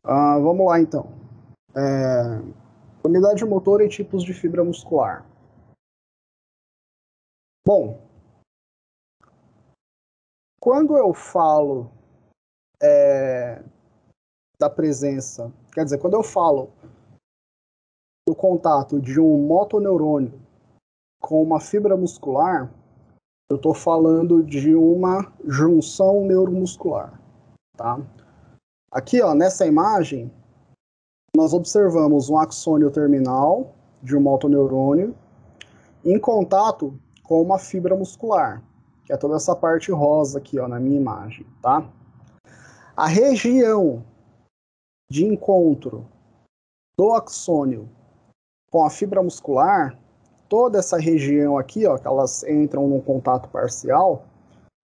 Vamos lá, então. Unidade motora e tipos de fibra muscular. Bom, quando eu falo da presença, quer dizer, quando eu falo do contato de um motoneurônio com uma fibra muscular, eu estou falando de uma junção neuromuscular, tá? Aqui, ó, nessa imagem, nós observamos um axônio terminal de um motoneurônio em contato com uma fibra muscular, que é toda essa parte rosa aqui, ó, na minha imagem, tá? A região de encontro do axônio com a fibra muscular, toda essa região aqui, ó, que elas entram num contato parcial,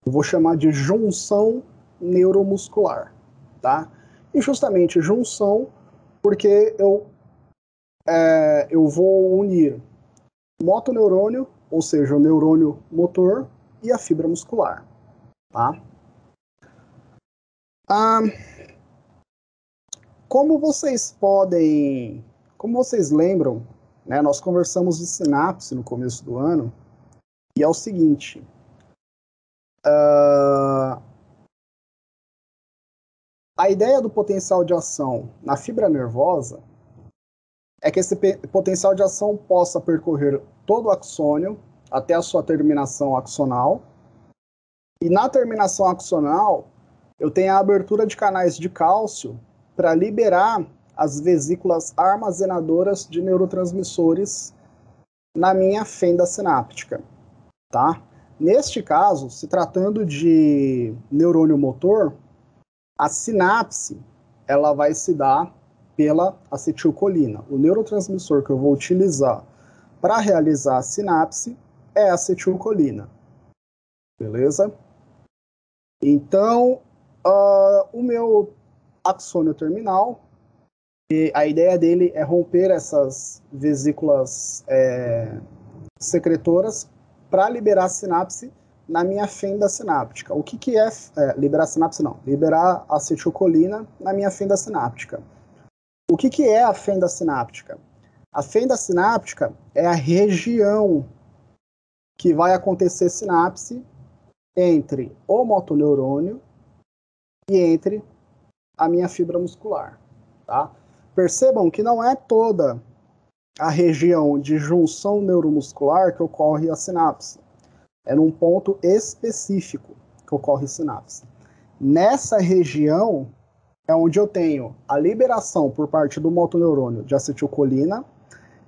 eu vou chamar de junção neuromuscular, tá? E justamente junção porque eu vou unir o motoneurônio, ou seja, o neurônio motor, e a fibra muscular, tá? Como vocês lembram, né, nós conversamos de sinapse no começo do ano, e é o seguinte, a ideia do potencial de ação na fibra nervosa é que esse potencial de ação possa percorrer todo o axônio até a sua terminação axonal, e na terminação axonal eu tenho a abertura de canais de cálcio para liberar as vesículas armazenadoras de neurotransmissores na minha fenda sináptica, tá? Neste caso, se tratando de neurônio motor, a sinapse ela vai se dar pela acetilcolina. O neurotransmissor que eu vou utilizar para realizar a sinapse é a acetilcolina, beleza? Então, o meu axônio terminal, a ideia dele é romper essas vesículas secretoras para liberar a sinapse na minha fenda sináptica. O que é liberar a sinapse? Não, liberar a acetilcolina na minha fenda sináptica. O que é a fenda sináptica? A fenda sináptica é a região que vai acontecer sinapse entre o motoneurônio e entre a minha fibra muscular, tá? Percebam que não é toda a região de junção neuromuscular que ocorre a sinapse. É num ponto específico que ocorre a sinapse. Nessa região é onde eu tenho a liberação por parte do motoneurônio de acetilcolina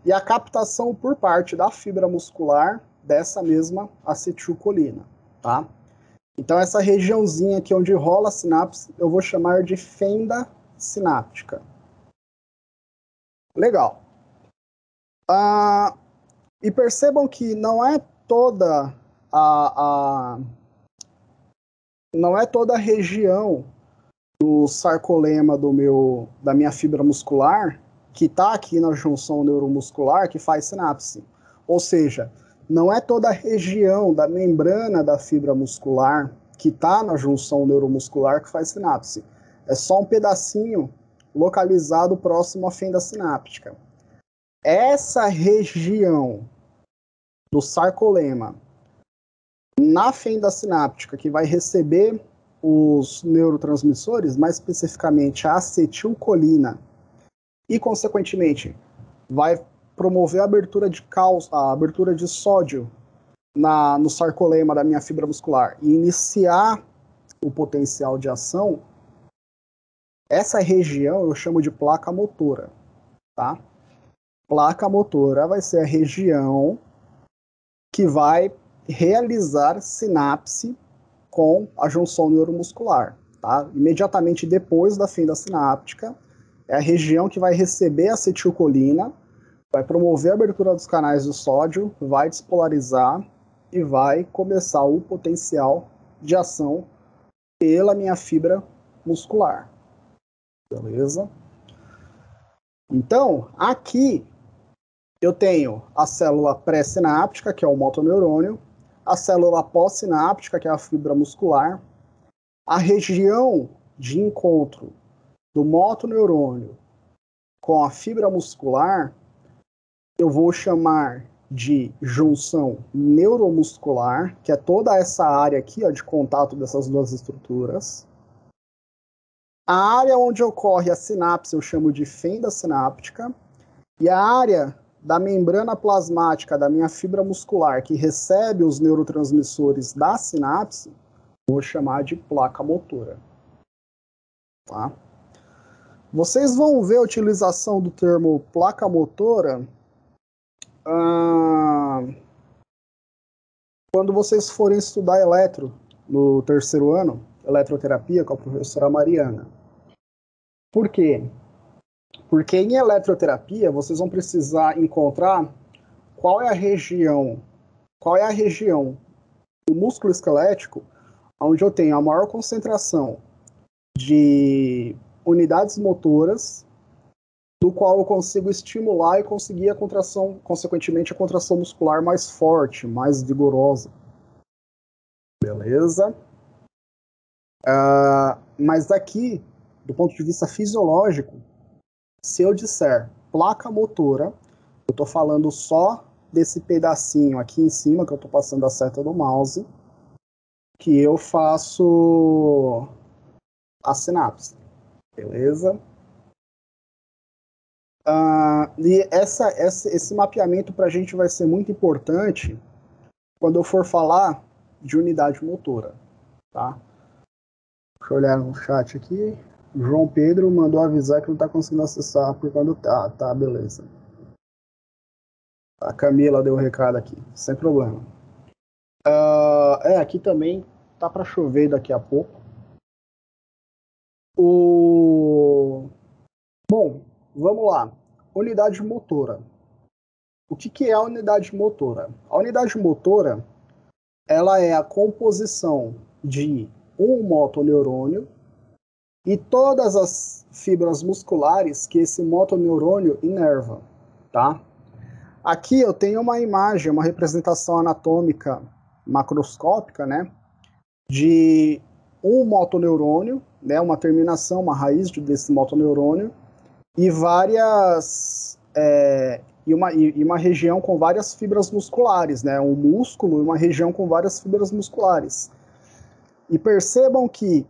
e a captação por parte da fibra muscular dessa mesma acetilcolina, tá? Então essa regiãozinha aqui onde rola a sinapse, eu vou chamar de fenda sináptica. Legal. E percebam que não é toda não é toda a região do sarcolema da minha fibra muscular que está aqui na junção neuromuscular que faz sinapse. Ou seja, não é toda a região da membrana da fibra muscular que está na junção neuromuscular que faz sinapse. É só um pedacinho localizado próximo à fenda sináptica. Essa região do sarcolema na fenda sináptica que vai receber os neurotransmissores, mais especificamente a acetilcolina, e consequentemente vai promover a abertura de sódio no sarcolema da minha fibra muscular e iniciar o potencial de ação, essa região eu chamo de placa motora, tá? Placa motora vai ser a região que vai realizar sinapse com a junção neuromuscular, tá? Imediatamente depois da fenda sináptica, é a região que vai receber a acetilcolina, vai promover a abertura dos canais de sódio, vai despolarizar e vai começar o potencial de ação pela minha fibra muscular. Beleza? Então, aqui eu tenho a célula pré-sináptica, que é o motoneurônio, a célula pós-sináptica, que é a fibra muscular, a região de encontro do motoneurônio com a fibra muscular, eu vou chamar de junção neuromuscular, que é toda essa área aqui, ó, de contato dessas duas estruturas. A área onde ocorre a sinapse eu chamo de fenda sináptica, e a área da membrana plasmática da minha fibra muscular que recebe os neurotransmissores da sinapse, vou chamar de placa motora. Tá? Vocês vão ver a utilização do termo placa motora quando vocês forem estudar eletro no terceiro ano, eletroterapia, com a professora Mariana. Por quê? Porque em eletroterapia vocês vão precisar encontrar qual é a região do músculo esquelético onde eu tenho a maior concentração de unidades motoras, do qual eu consigo estimular e conseguir a contração, consequentemente a contração muscular mais forte, mais vigorosa. Beleza? Mas aqui, do ponto de vista fisiológico, se eu disser placa motora, eu estou falando só desse pedacinho aqui em cima, que eu estou passando a seta do mouse, que eu faço a sinapse. Beleza? E esse mapeamento para a gente vai ser muito importante quando eu for falar de unidade motora. Tá? Deixa eu olhar no chat aqui. João Pedro mandou avisar que não está conseguindo acessar por quando tá, beleza. A Camila deu o recado aqui, sem problema. Aqui também tá para chover daqui a pouco. Bom, vamos lá. Unidade motora. O que é a unidade motora? A unidade motora, ela é a composição de um motoneurônio e todas as fibras musculares que esse motoneurônio inerva, tá? Aqui eu tenho uma imagem, uma representação anatômica macroscópica, né, de um motoneurônio, né, uma terminação, uma raiz desse motoneurônio, e uma região com várias fibras musculares, né, um músculo e uma região com várias fibras musculares. E percebam que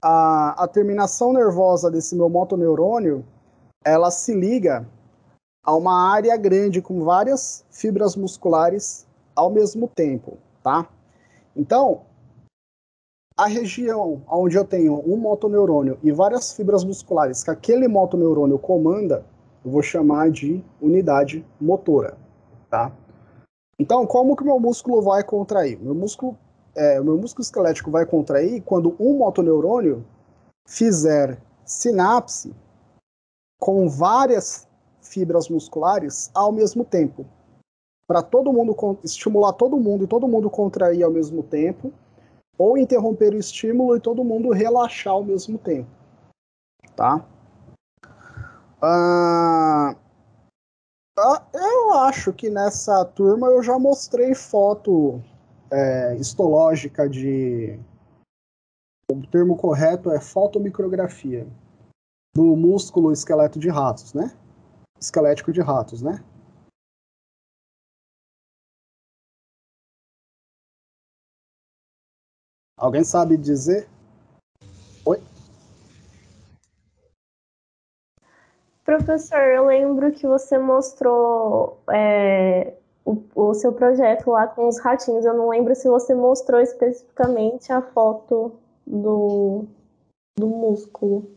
a terminação nervosa desse meu motoneurônio, ela se liga a uma área grande com várias fibras musculares ao mesmo tempo, tá? Então, a região onde eu tenho um motoneurônio e várias fibras musculares que aquele motoneurônio comanda, eu vou chamar de unidade motora, tá? Então, como que o meu músculo vai contrair? O meu músculo esquelético vai contrair quando um motoneurônio fizer sinapse com várias fibras musculares ao mesmo tempo, para todo mundo estimular todo mundo e todo mundo contrair ao mesmo tempo, ou interromper o estímulo e todo mundo relaxar ao mesmo tempo, tá? Eu acho que nessa turma eu já mostrei foto histológica de... O termo correto é fotomicrografia do músculo esqueleto de ratos, né? Esquelético de ratos, né? Alguém sabe dizer? Oi? Professor, eu lembro que você mostrou o seu projeto lá com os ratinhos. Eu não lembro se você mostrou especificamente a foto do músculo.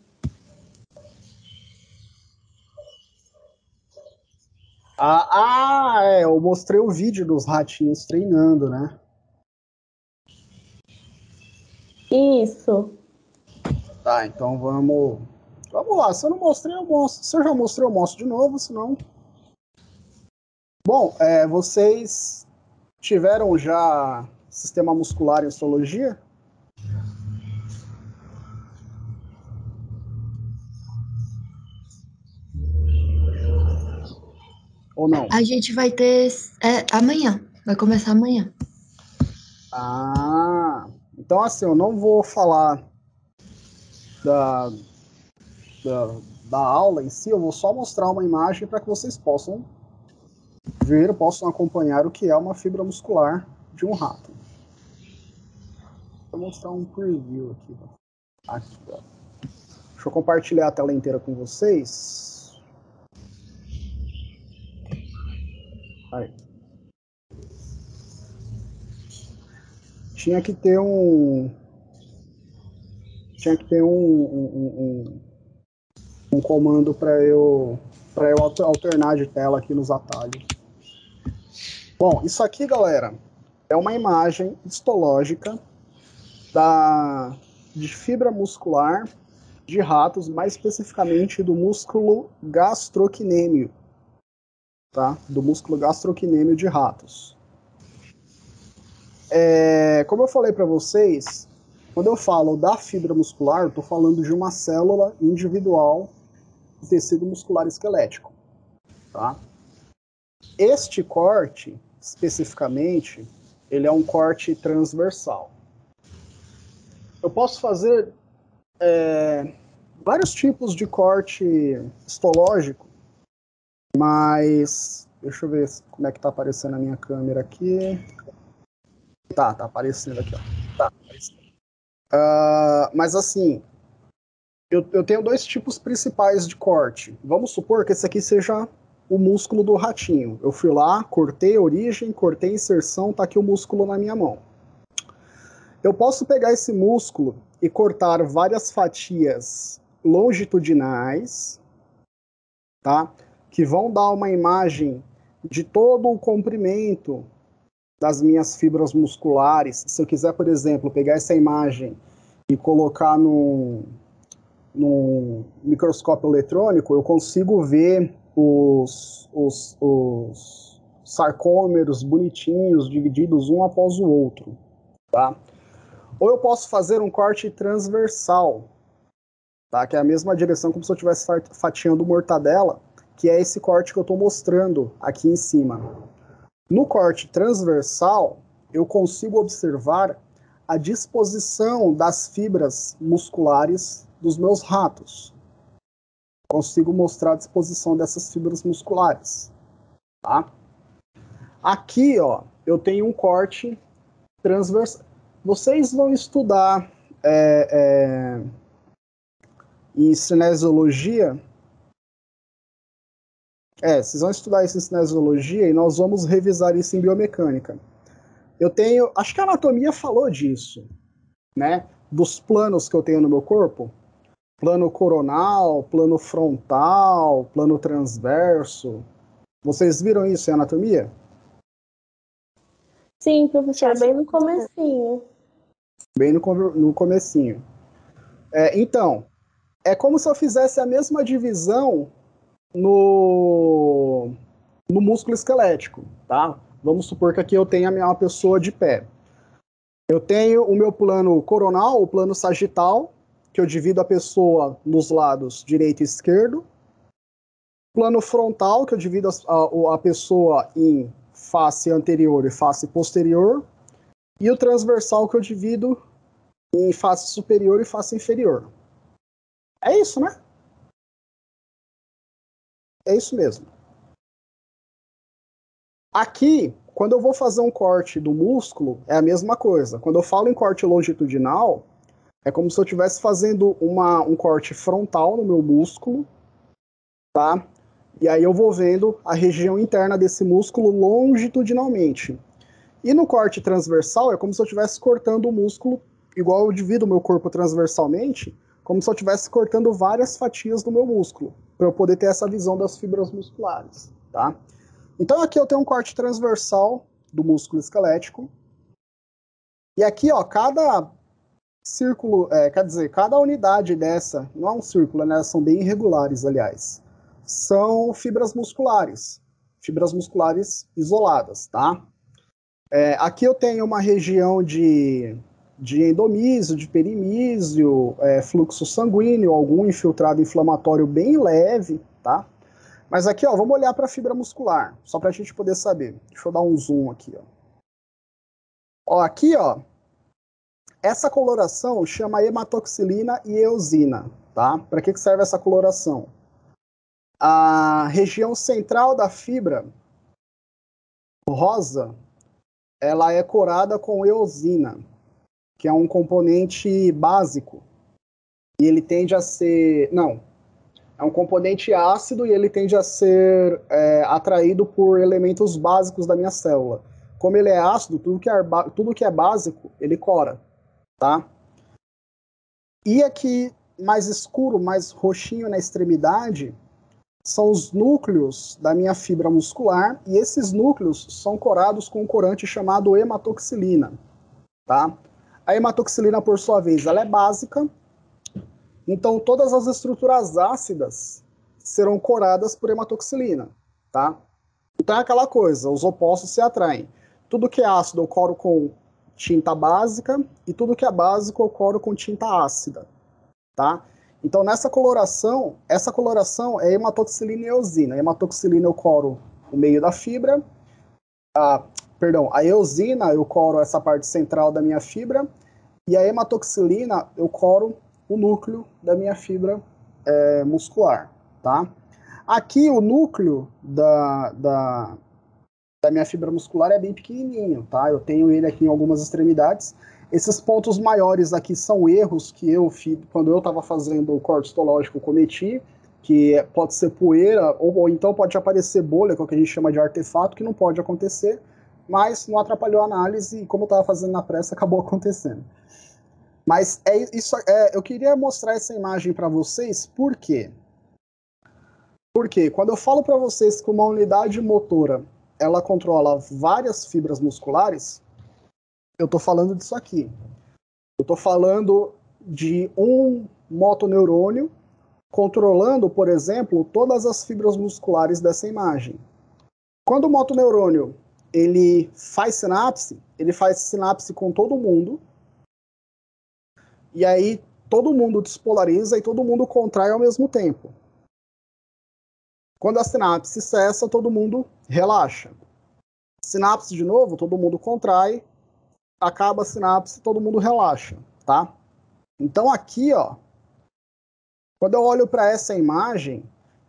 Eu mostrei o vídeo dos ratinhos treinando, né? Isso. Tá, então vamos lá. Se eu não mostrei, eu mostro. Se eu já mostrei, eu mostro de novo, senão... Bom, vocês tiveram já sistema muscular em histologia? Ou não? A gente vai ter amanhã. Vai começar amanhã. Então assim, eu não vou falar da aula em si, eu vou só mostrar uma imagem para que vocês possam ver, possam acompanhar o que é uma fibra muscular de um rato. Vou mostrar um preview aqui. Aqui, ó. Deixa eu compartilhar a tela inteira com vocês. Aí. Tinha que ter um comando para eu alternar de tela aqui nos atalhos. Bom, isso aqui, galera, é uma imagem histológica de fibra muscular de ratos, mais especificamente do músculo gastrocnêmio, tá? Do músculo gastrocnêmio de ratos. Como eu falei para vocês, quando eu falo da fibra muscular, eu estou falando de uma célula individual do tecido muscular esquelético, tá? Este corte, especificamente, ele é um corte transversal. Eu posso fazer vários tipos de corte histológico, mas deixa eu ver como é que tá aparecendo a minha câmera aqui. Tá aparecendo aqui, ó. Tá aparecendo. Mas assim, eu tenho dois tipos principais de corte. Vamos supor que esse aqui seja o músculo do ratinho. Eu fui lá, cortei a origem, cortei a inserção, tá aqui o músculo na minha mão. Eu posso pegar esse músculo e cortar várias fatias longitudinais, tá? Que vão dar uma imagem de todo o comprimento das minhas fibras musculares. Se eu quiser, por exemplo, pegar essa imagem e colocar num microscópio eletrônico, eu consigo ver os sarcômeros bonitinhos, divididos um após o outro, tá? Ou eu posso fazer um corte transversal, tá? Que é a mesma direção como se eu estivesse fatiando mortadela, que é esse corte que eu estou mostrando aqui em cima. No corte transversal, eu consigo observar a disposição das fibras musculares dos meus ratos. Consigo mostrar a disposição dessas fibras musculares, tá? Aqui, ó, eu tenho um corte transversal. Vocês vão estudar em cinesiologia. Vocês vão estudar isso em cinesiologia e nós vamos revisar isso em biomecânica. Eu tenho, acho que a anatomia falou disso, né? Dos planos que eu tenho no meu corpo. Plano coronal, plano frontal, plano transverso. Vocês viram isso em anatomia? Sim, professor, bem no comecinho. Bem no comecinho. Então, é como se eu fizesse a mesma divisão no músculo esquelético, tá? Vamos supor que aqui eu tenha uma pessoa de pé. Eu tenho o meu plano coronal, o plano sagital, que eu divido a pessoa nos lados direito e esquerdo. Plano frontal, que eu divido a pessoa em face anterior e face posterior. E o transversal, que eu divido em face superior e face inferior. É isso, né? É isso mesmo. Aqui, quando eu vou fazer um corte do músculo, é a mesma coisa. Quando eu falo em corte longitudinal, é como se eu estivesse fazendo um corte frontal no meu músculo, tá? E aí eu vou vendo a região interna desse músculo longitudinalmente. E no corte transversal, é como se eu estivesse cortando o músculo, igual eu divido o meu corpo transversalmente, como se eu estivesse cortando várias fatias do meu músculo, para eu poder ter essa visão das fibras musculares, tá? Então aqui eu tenho um corte transversal do músculo esquelético. E aqui, ó, cada círculo, cada unidade dessa, não é um círculo, né? São bem irregulares, aliás. São fibras musculares isoladas, tá? Aqui eu tenho uma região de endomísio, de perimísio, fluxo sanguíneo, algum infiltrado inflamatório bem leve, tá? Mas aqui, ó, vamos olhar para a fibra muscular, só para a gente poder saber. Deixa eu dar um zoom aqui, ó. Ó, aqui, ó, essa coloração chama hematoxilina e eosina. tá? Para que serve essa coloração? A região central da fibra rosa, ela é corada com eosina, que é um componente básico. E ele tende a ser... Não, é um componente ácido e ele tende a ser atraído por elementos básicos da minha célula. Como ele é ácido, tudo que é básico, ele cora, tá? E aqui, mais escuro, mais roxinho na extremidade, são os núcleos da minha fibra muscular, e esses núcleos são corados com um corante chamado hematoxilina, tá? A hematoxilina, por sua vez, ela é básica, então todas as estruturas ácidas serão coradas por hematoxilina, tá? Então é aquela coisa, os opostos se atraem. Tudo que é ácido eu coro com tinta básica, e tudo que é básico eu coro com tinta ácida, tá? Então, essa coloração é hematoxilina e eosina. A hematoxilina eu coro o meio da fibra, a eosina eu coro essa parte central da minha fibra, e a hematoxilina eu coro o núcleo da minha fibra muscular, tá? Aqui o núcleo da minha fibra muscular é bem pequenininho, tá? Eu tenho ele aqui em algumas extremidades. Esses pontos maiores aqui são erros que eu fiz quando eu estava fazendo o corte histológico, cometi, que pode ser poeira, ou então pode aparecer bolha, que é o que a gente chama de artefato, que não pode acontecer, mas não atrapalhou a análise, e como eu estava fazendo na pressa, acabou acontecendo. Mas eu queria mostrar essa imagem para vocês, por quê? Porque quando eu falo para vocês que uma unidade motora ela controla várias fibras musculares, eu estou falando disso aqui. Eu estou falando de um motoneurônio controlando, por exemplo, todas as fibras musculares dessa imagem. Quando o motoneurônio ele faz sinapse com todo mundo, e aí todo mundo despolariza e todo mundo contrai ao mesmo tempo. Quando a sinapse cessa, todo mundo relaxa. Sinapse de novo, todo mundo contrai, acaba a sinapse, todo mundo relaxa, tá? Então aqui, ó, quando eu olho para essa imagem,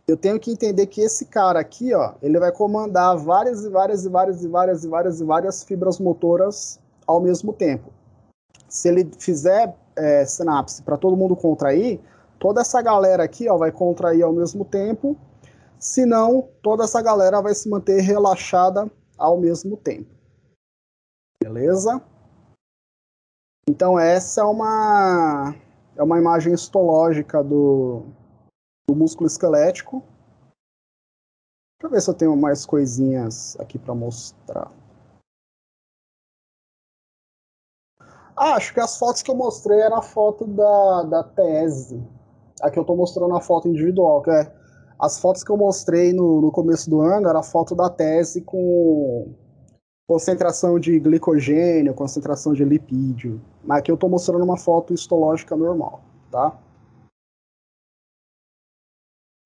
eu tenho que entender que esse cara aqui, ó, ele vai comandar várias fibras motoras ao mesmo tempo. Se ele fizer sinapse para todo mundo contrair, toda essa galera aqui, ó, vai contrair ao mesmo tempo, senão toda essa galera vai se manter relaxada ao mesmo tempo. Beleza? Então essa é uma imagem histológica do músculo esquelético. Deixa eu ver se eu tenho mais coisinhas aqui para mostrar. Acho que as fotos que eu mostrei era a foto da tese. Aqui eu estou mostrando a foto individual, que é as fotos que eu mostrei no começo do ano era a foto da tese com concentração de glicogênio, concentração de lipídio. Mas aqui eu estou mostrando uma foto histológica normal, tá?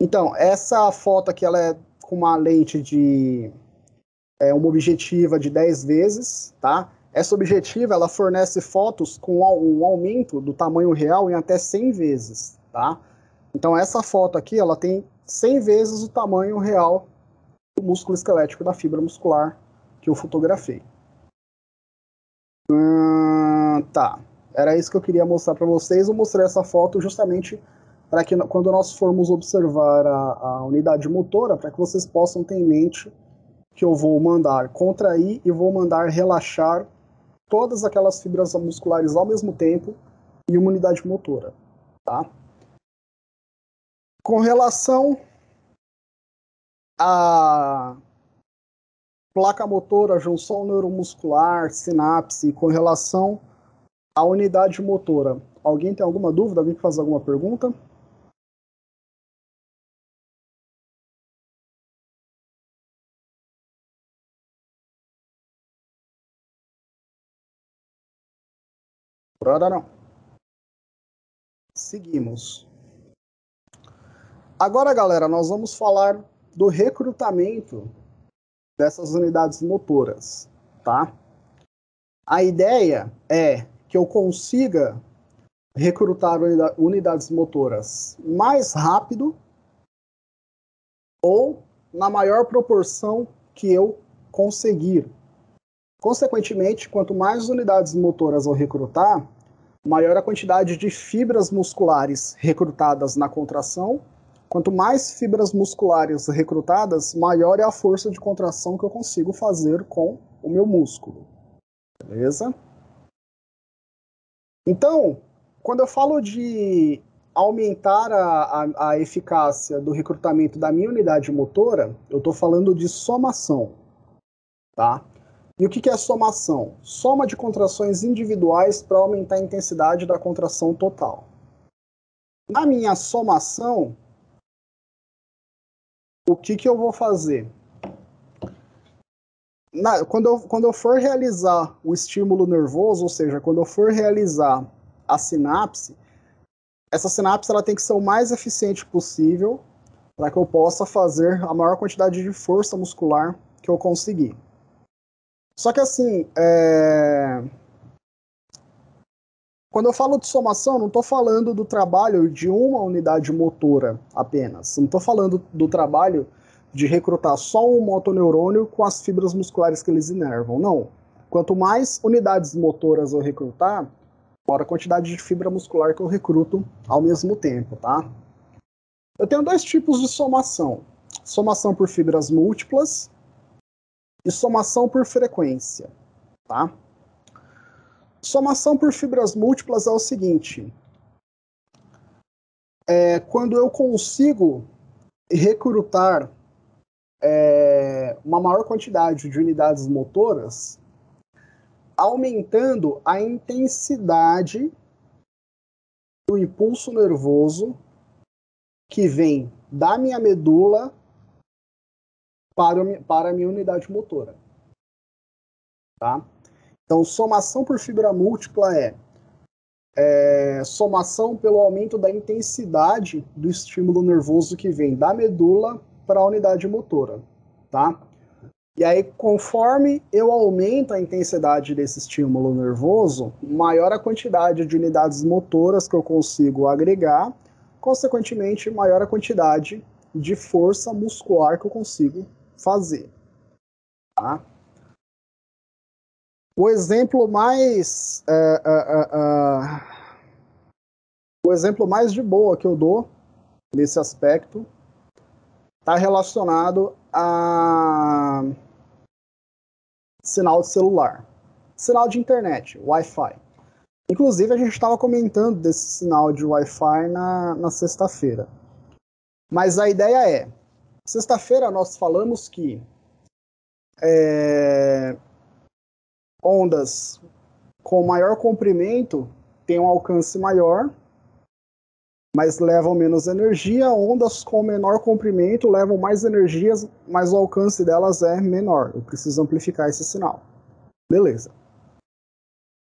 Então, essa foto aqui ela é com uma lente de uma objetiva de 10 vezes, tá? Essa objetiva ela fornece fotos com um aumento do tamanho real em até 100 vezes, tá? Então essa foto aqui ela tem 100 vezes o tamanho real do músculo esquelético da fibra muscular que eu fotografei. Tá, era isso que eu queria mostrar para vocês. Eu mostrei essa foto justamente para que quando nós formos observar a unidade motora, para que vocês possam ter em mente que eu vou mandar contrair e vou mandar relaxar todas aquelas fibras musculares ao mesmo tempo em uma unidade motora, tá? Com relação à placa motora, junção neuromuscular, sinapse, com relação à unidade motora, alguém tem alguma dúvida? Alguém quer fazer alguma pergunta? Por hora não. Seguimos. Agora, galera, nós vamos falar do recrutamento dessas unidades motoras, tá? A ideia é que eu consiga recrutar unidades motoras mais rápido ou na maior proporção que eu conseguir. Consequentemente, quanto mais unidades motoras eu recrutar, maior a quantidade de fibras musculares recrutadas na contração. Quanto mais fibras musculares recrutadas, maior é a força de contração que eu consigo fazer com o meu músculo. Beleza? Então, quando eu falo de aumentar a eficácia do recrutamento da minha unidade motora, eu estou falando de somação. Tá? E o que é somação? Soma de contrações individuais para aumentar a intensidade da contração total. Na minha somação, o que eu vou fazer? Quando eu for realizar o estímulo nervoso, ou seja, quando eu for realizar a sinapse, essa sinapse ela tem que ser o mais eficiente possível para que eu possa fazer a maior quantidade de força muscular que eu conseguir. Só que assim, quando eu falo de somação, não estou falando do trabalho de uma unidade motora apenas. Não estou falando do trabalho de recrutar só um motoneurônio com as fibras musculares que eles inervam. Não. Quanto mais unidades motoras eu recrutar, maior a quantidade de fibra muscular que eu recruto ao mesmo tempo, tá? Eu tenho dois tipos de somação. Somação por fibras múltiplas e somação por frequência, tá? Somação por fibras múltiplas é o seguinte: quando eu consigo recrutar uma maior quantidade de unidades motoras, aumentando a intensidade do impulso nervoso que vem da minha medula para a minha unidade motora. Tá? Então, somação por fibra múltipla é somação pelo aumento da intensidade do estímulo nervoso que vem da medula para a unidade motora. Tá? E aí, conforme eu aumento a intensidade desse estímulo nervoso, maior a quantidade de unidades motoras que eu consigo agregar, consequentemente, maior a quantidade de força muscular que eu consigo fazer. Tá? O exemplo mais de boa que eu dou nesse aspecto está relacionado a sinal de celular, sinal de internet, Wi-Fi. Inclusive, a gente estava comentando desse sinal de Wi-Fi na sexta-feira. Mas a ideia é, sexta-feira nós falamos que ondas com maior comprimento têm um alcance maior, mas levam menos energia. Ondas com menor comprimento levam mais energias, mas o alcance delas é menor. Eu preciso amplificar esse sinal. Beleza.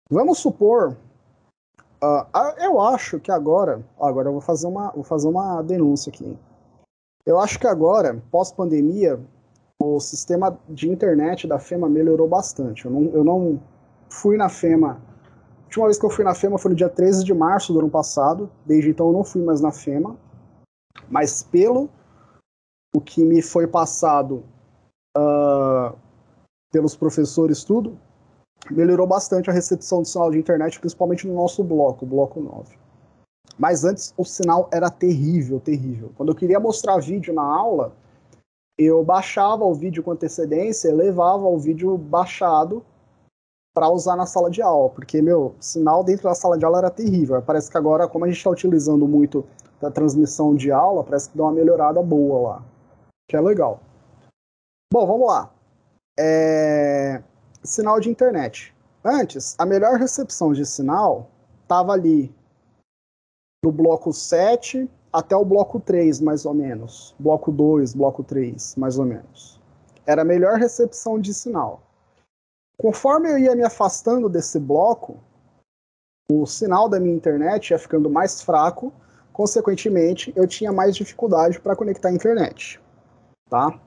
Vamos supor... eu acho que agora eu vou fazer uma denúncia aqui. Eu acho que agora, pós-pandemia, o sistema de internet da FEMA melhorou bastante. Eu não fui na FEMA. A última vez que eu fui na FEMA foi no dia 13 de março do ano passado. Desde então eu não fui mais na FEMA. Mas pelo o que me foi passado pelos professores, tudo, melhorou bastante a recepção do sinal de internet, principalmente no nosso bloco, o bloco 9. Mas antes o sinal era terrível, terrível. Quando eu queria mostrar vídeo na aula, eu baixava o vídeo com antecedência e levava o vídeo baixado para usar na sala de aula, porque, sinal dentro da sala de aula era terrível. Parece que agora, como a gente está utilizando muito da transmissão de aula, parece que deu uma melhorada boa lá, que é legal. Bom, vamos lá. Sinal de internet. Antes, a melhor recepção de sinal estava ali do bloco 7 até o bloco 3, mais ou menos. Bloco 2, bloco 3, mais ou menos. Era a melhor recepção de sinal. Conforme eu ia me afastando desse bloco, o sinal da minha internet ia ficando mais fraco, consequentemente, eu tinha mais dificuldade para conectar a internet. Tá?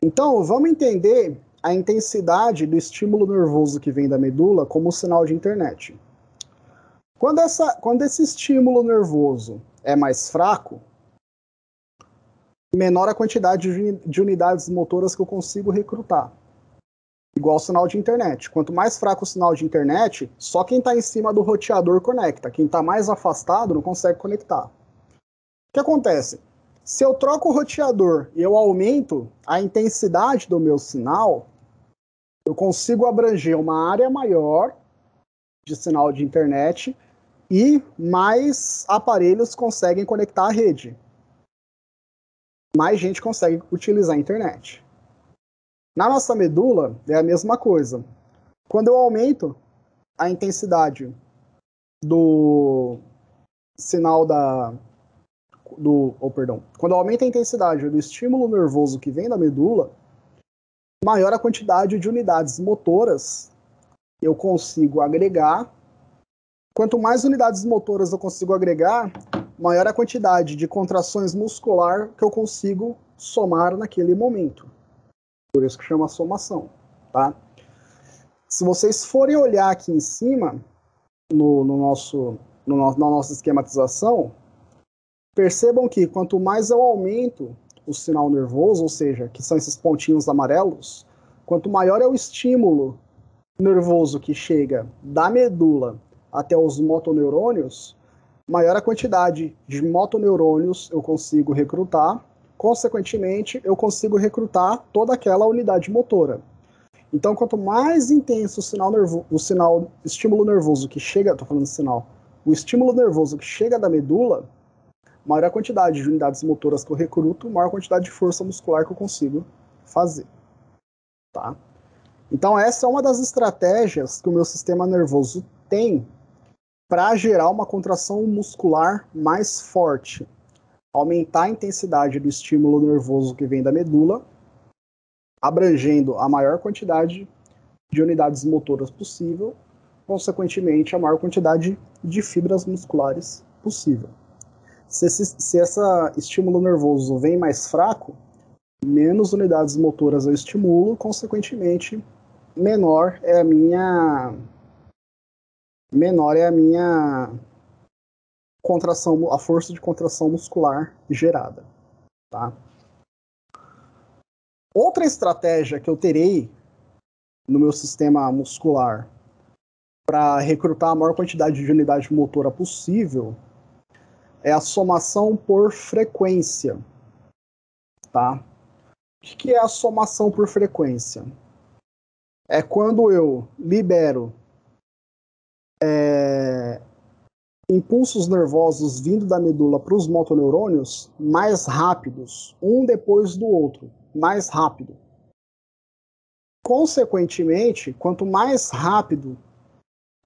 Então, vamos entender a intensidade do estímulo nervoso que vem da medula como sinal de internet. Quando esse estímulo nervoso é mais fraco, menor a quantidade de unidades motoras que eu consigo recrutar. Igual o sinal de internet. Quanto mais fraco o sinal de internet, só quem está em cima do roteador conecta. Quem está mais afastado não consegue conectar. O que acontece? Se eu troco o roteador e eu aumento a intensidade do meu sinal, eu consigo abranger uma área maior de sinal de internet e mais aparelhos conseguem conectar à rede. Mais gente consegue utilizar a internet. Na nossa medula é a mesma coisa. Quando eu aumento a intensidade do sinal quando eu aumento a intensidade do estímulo nervoso que vem da medula, maior a quantidade de unidades motoras eu consigo agregar. Quanto mais unidades motoras eu consigo agregar, maior a quantidade de contrações muscular que eu consigo somar naquele momento. Por isso que chama somação, tá? Se vocês forem olhar aqui em cima, na nossa esquematização, percebam que quanto mais eu aumento o sinal nervoso, ou seja, que são esses pontinhos amarelos, quanto maior é o estímulo nervoso que chega da medula até os motoneurônios, maior a quantidade de motoneurônios eu consigo recrutar, consequentemente, eu consigo recrutar toda aquela unidade motora. Então, quanto mais intenso o estímulo nervoso que chega, o estímulo nervoso que chega da medula, maior a quantidade de unidades motoras que eu recruto, maior a quantidade de força muscular que eu consigo fazer. Tá? Então, essa é uma das estratégias que o meu sistema nervoso tem para gerar uma contração muscular mais forte. Aumentar a intensidade do estímulo nervoso que vem da medula, abrangendo a maior quantidade de unidades motoras possível, consequentemente, a maior quantidade de fibras musculares possível. Se esse estímulo nervoso vem mais fraco, menos unidades motoras eu estimulo, consequentemente, menor é a minha contração, a força de contração muscular gerada, tá? Outra estratégia que eu terei no meu sistema muscular para recrutar a maior quantidade de unidade motora possível é a somação por frequência, tá? O que é a somação por frequência? É quando eu libero impulsos nervosos vindo da medula para os motoneurônios mais rápidos, um depois do outro, mais rápido. Consequentemente, quanto mais rápido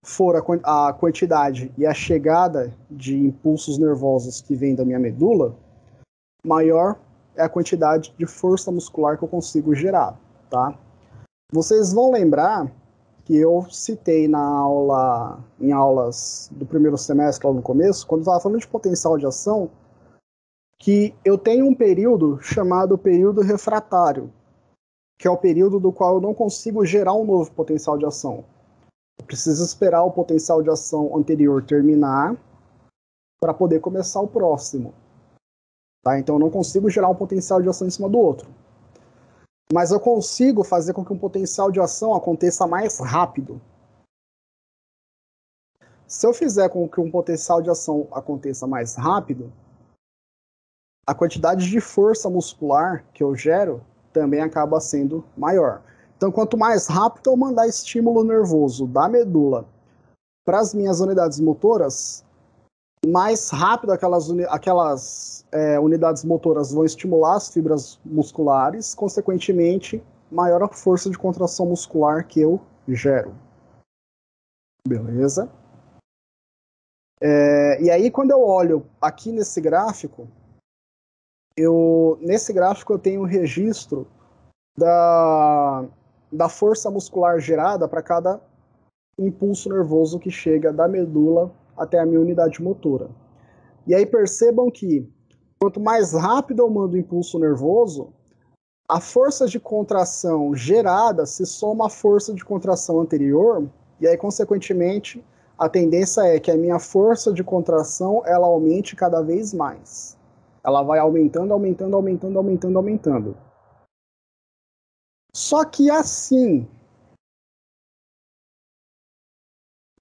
for a quantidade e a chegada de impulsos nervosos que vem da minha medula, maior é a quantidade de força muscular que eu consigo gerar, tá? Vocês vão lembrar que eu citei em aulas do primeiro semestre, lá no começo, quando eu estava falando de potencial de ação, que eu tenho um período chamado período refratário, que é o período do qual eu não consigo gerar um novo potencial de ação. Eu preciso esperar o potencial de ação anterior terminar para poder começar o próximo. Tá? Então eu não consigo gerar um potencial de ação em cima do outro. Mas eu consigo fazer com que um potencial de ação aconteça mais rápido. Se eu fizer com que um potencial de ação aconteça mais rápido, a quantidade de força muscular que eu gero também acaba sendo maior. Então, quanto mais rápido eu mandar estímulo nervoso da medula para as minhas unidades motoras, mais rápido aquelas unidades motoras vão estimular as fibras musculares, consequentemente, maior a força de contração muscular que eu gero. Beleza? E aí, quando eu olho aqui nesse gráfico, eu tenho um registro da força muscular gerada para cada impulso nervoso que chega da medula até a minha unidade motora. E aí percebam que quanto mais rápido eu mando o impulso nervoso, a força de contração gerada se soma à força de contração anterior, e aí, consequentemente, a tendência é que a minha força de contração ela aumente cada vez mais. Ela vai aumentando, aumentando, aumentando, aumentando, aumentando. Só que assim,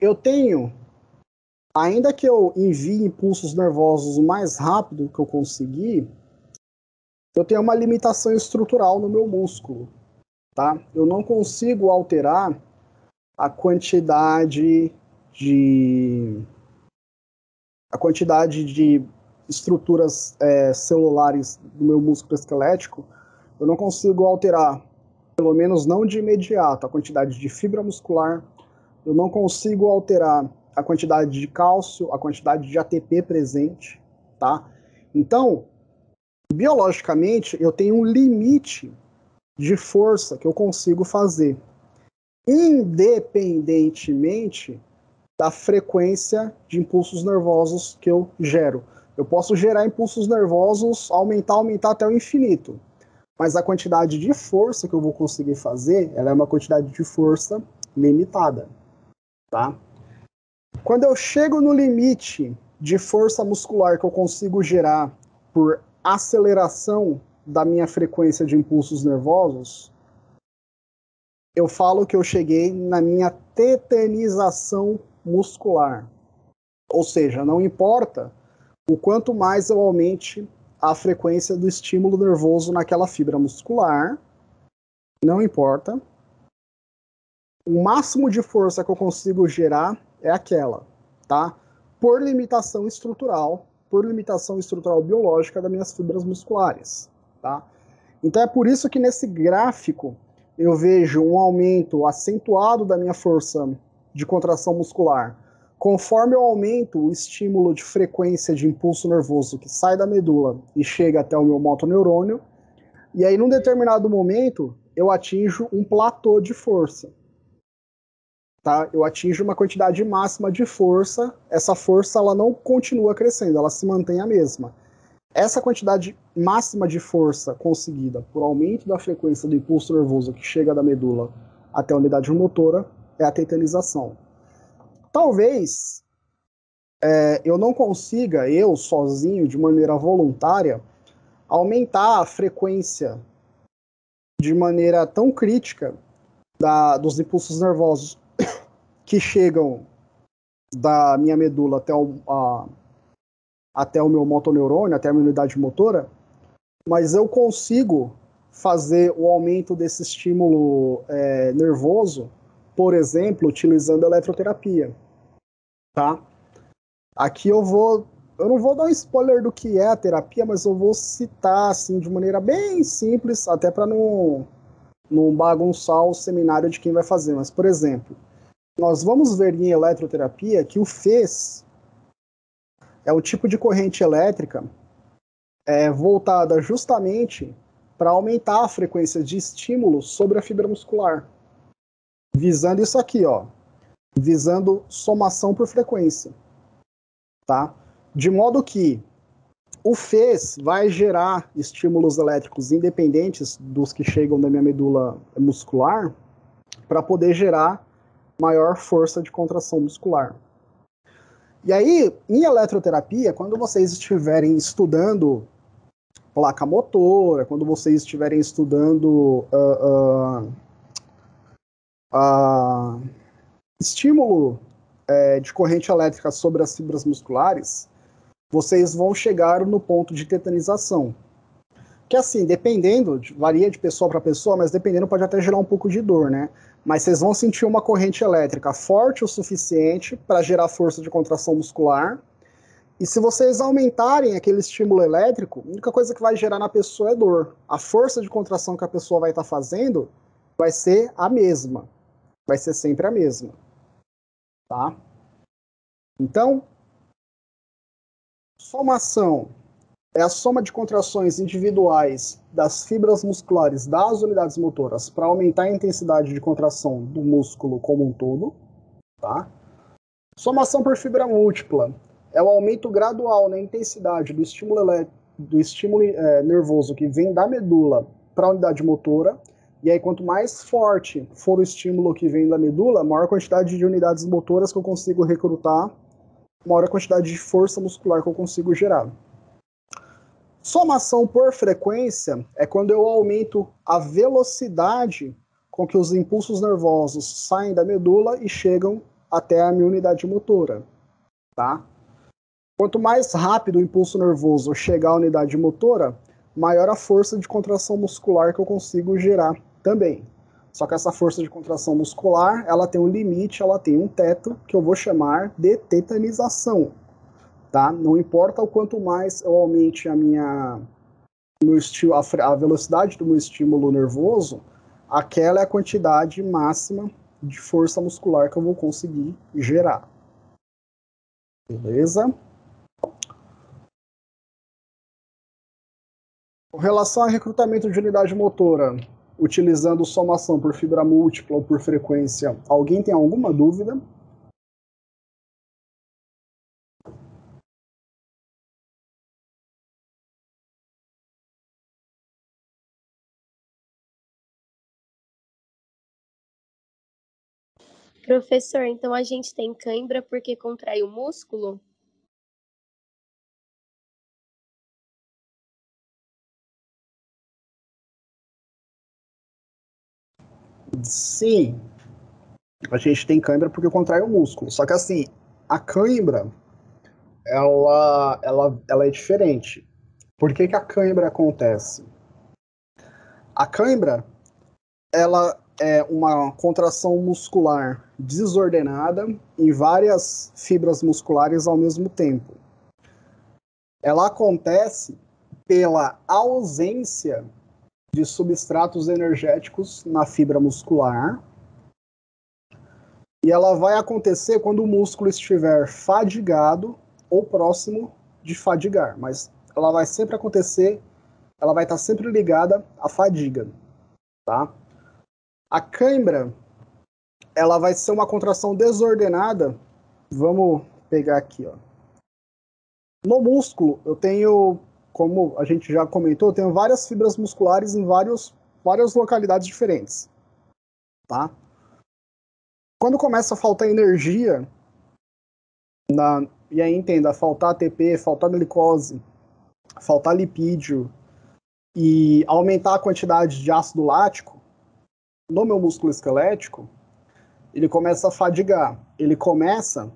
eu tenho, ainda que eu envie impulsos nervosos o mais rápido que eu conseguir, eu tenho uma limitação estrutural no meu músculo, tá? Eu não consigo alterar a quantidade de estruturas celulares do meu músculo esquelético. Eu não consigo alterar, pelo menos não de imediato, a quantidade de fibra muscular. Eu não consigo alterar a quantidade de cálcio, a quantidade de ATP presente, tá? Então, biologicamente, eu tenho um limite de força que eu consigo fazer, independentemente da frequência de impulsos nervosos que eu gero. Eu posso gerar impulsos nervosos, aumentar até o infinito, mas a quantidade de força que eu vou conseguir fazer, ela é uma quantidade de força limitada, tá? Quando eu chego no limite de força muscular que eu consigo gerar por aceleração da minha frequência de impulsos nervosos, eu falo que eu cheguei na minha tetanização muscular. Ou seja, não importa o quanto mais eu aumente a frequência do estímulo nervoso naquela fibra muscular, não importa. O máximo de força que eu consigo gerar é aquela, tá? Por limitação estrutural biológica das minhas fibras musculares, tá? Então é por isso que nesse gráfico eu vejo um aumento acentuado da minha força de contração muscular. Conforme eu aumento o estímulo de frequência de impulso nervoso que sai da medula e chega até o meu motoneurônio, e aí num determinado momento eu atinjo um platô de força. Tá? Eu atinjo uma quantidade máxima de força, essa força ela não continua crescendo, ela se mantém a mesma. Essa quantidade máxima de força conseguida por aumento da frequência do impulso nervoso que chega da medula até a unidade motora é a tetanização. Talvez eu não consiga, eu sozinho, de maneira voluntária, aumentar a frequência de maneira tão crítica dos impulsos nervosos que chegam da minha medula até o meu motoneurônio, até a minha unidade motora, mas eu consigo fazer o aumento desse estímulo nervoso, por exemplo, utilizando a eletroterapia, tá? Aqui eu não vou dar um spoiler do que é a terapia, mas eu vou citar assim de maneira bem simples, até para não bagunçar o seminário de quem vai fazer. Mas, por exemplo, nós vamos ver em eletroterapia que o Fez é um tipo de corrente elétrica voltada justamente para aumentar a frequência de estímulo sobre a fibra muscular. Visando isso aqui, ó. Visando somação por frequência. Tá? De modo que o Fez vai gerar estímulos elétricos independentes dos que chegam da minha medula muscular para poder gerar maior força de contração muscular. E aí, em eletroterapia, quando vocês estiverem estudando placa motora, quando vocês estiverem estudando estímulo de corrente elétrica sobre as fibras musculares, vocês vão chegar no ponto de tetanização. Que assim, dependendo, varia de pessoa para pessoa, mas dependendo pode até gerar um pouco de dor, né? Mas vocês vão sentir uma corrente elétrica forte o suficiente para gerar força de contração muscular. E se vocês aumentarem aquele estímulo elétrico, a única coisa que vai gerar na pessoa é dor. A força de contração que a pessoa vai estar fazendo vai ser a mesma. Vai ser sempre a mesma. Tá? Então, somação é a soma de contrações individuais das fibras musculares das unidades motoras para aumentar a intensidade de contração do músculo como um todo. Tá? Somação por fibra múltipla é o aumento gradual na intensidade do estímulo nervoso que vem da medula para a unidade motora, E aí, quanto mais forte for o estímulo que vem da medula, maior quantidade de unidades motoras que eu consigo recrutar, maior quantidade de força muscular que eu consigo gerar. Somação por frequência é quando eu aumento a velocidade com que os impulsos nervosos saem da medula e chegam até a minha unidade motora, tá? Quanto mais rápido o impulso nervoso chegar à unidade motora, maior a força de contração muscular que eu consigo gerar também. Só que essa força de contração muscular, ela tem um limite, ela tem um teto, que eu vou chamar de tetanização, tá? Não importa o quanto mais eu aumente a velocidade do meu estímulo nervoso, aquela é a quantidade máxima de força muscular que eu vou conseguir gerar. Beleza? Com relação ao recrutamento de unidade motora, utilizando somação por fibra múltipla ou por frequência, alguém tem alguma dúvida? Professor, então a gente tem cãibra porque contrai o músculo? Sim, a gente tem cãibra porque contrai o músculo. Só que assim, a cãibra, ela é diferente. Por que a cãibra acontece? A cãibra, ela é uma contração muscular desordenada em várias fibras musculares ao mesmo tempo. Ela acontece pela ausência de substratos energéticos na fibra muscular. E ela vai acontecer quando o músculo estiver fadigado ou próximo de fadigar. Mas ela vai sempre acontecer, ela vai estar sempre ligada à fadiga, tá? A cãibra, ela vai ser uma contração desordenada. Vamos pegar aqui, ó. No músculo, eu tenho, como a gente já comentou, eu tenho várias fibras musculares em várias localidades diferentes, tá? Quando começa a faltar energia, e aí entenda, faltar ATP, faltar glicose, faltar lipídio e aumentar a quantidade de ácido lático no meu músculo esquelético, ele começa a fadigar. Ele começa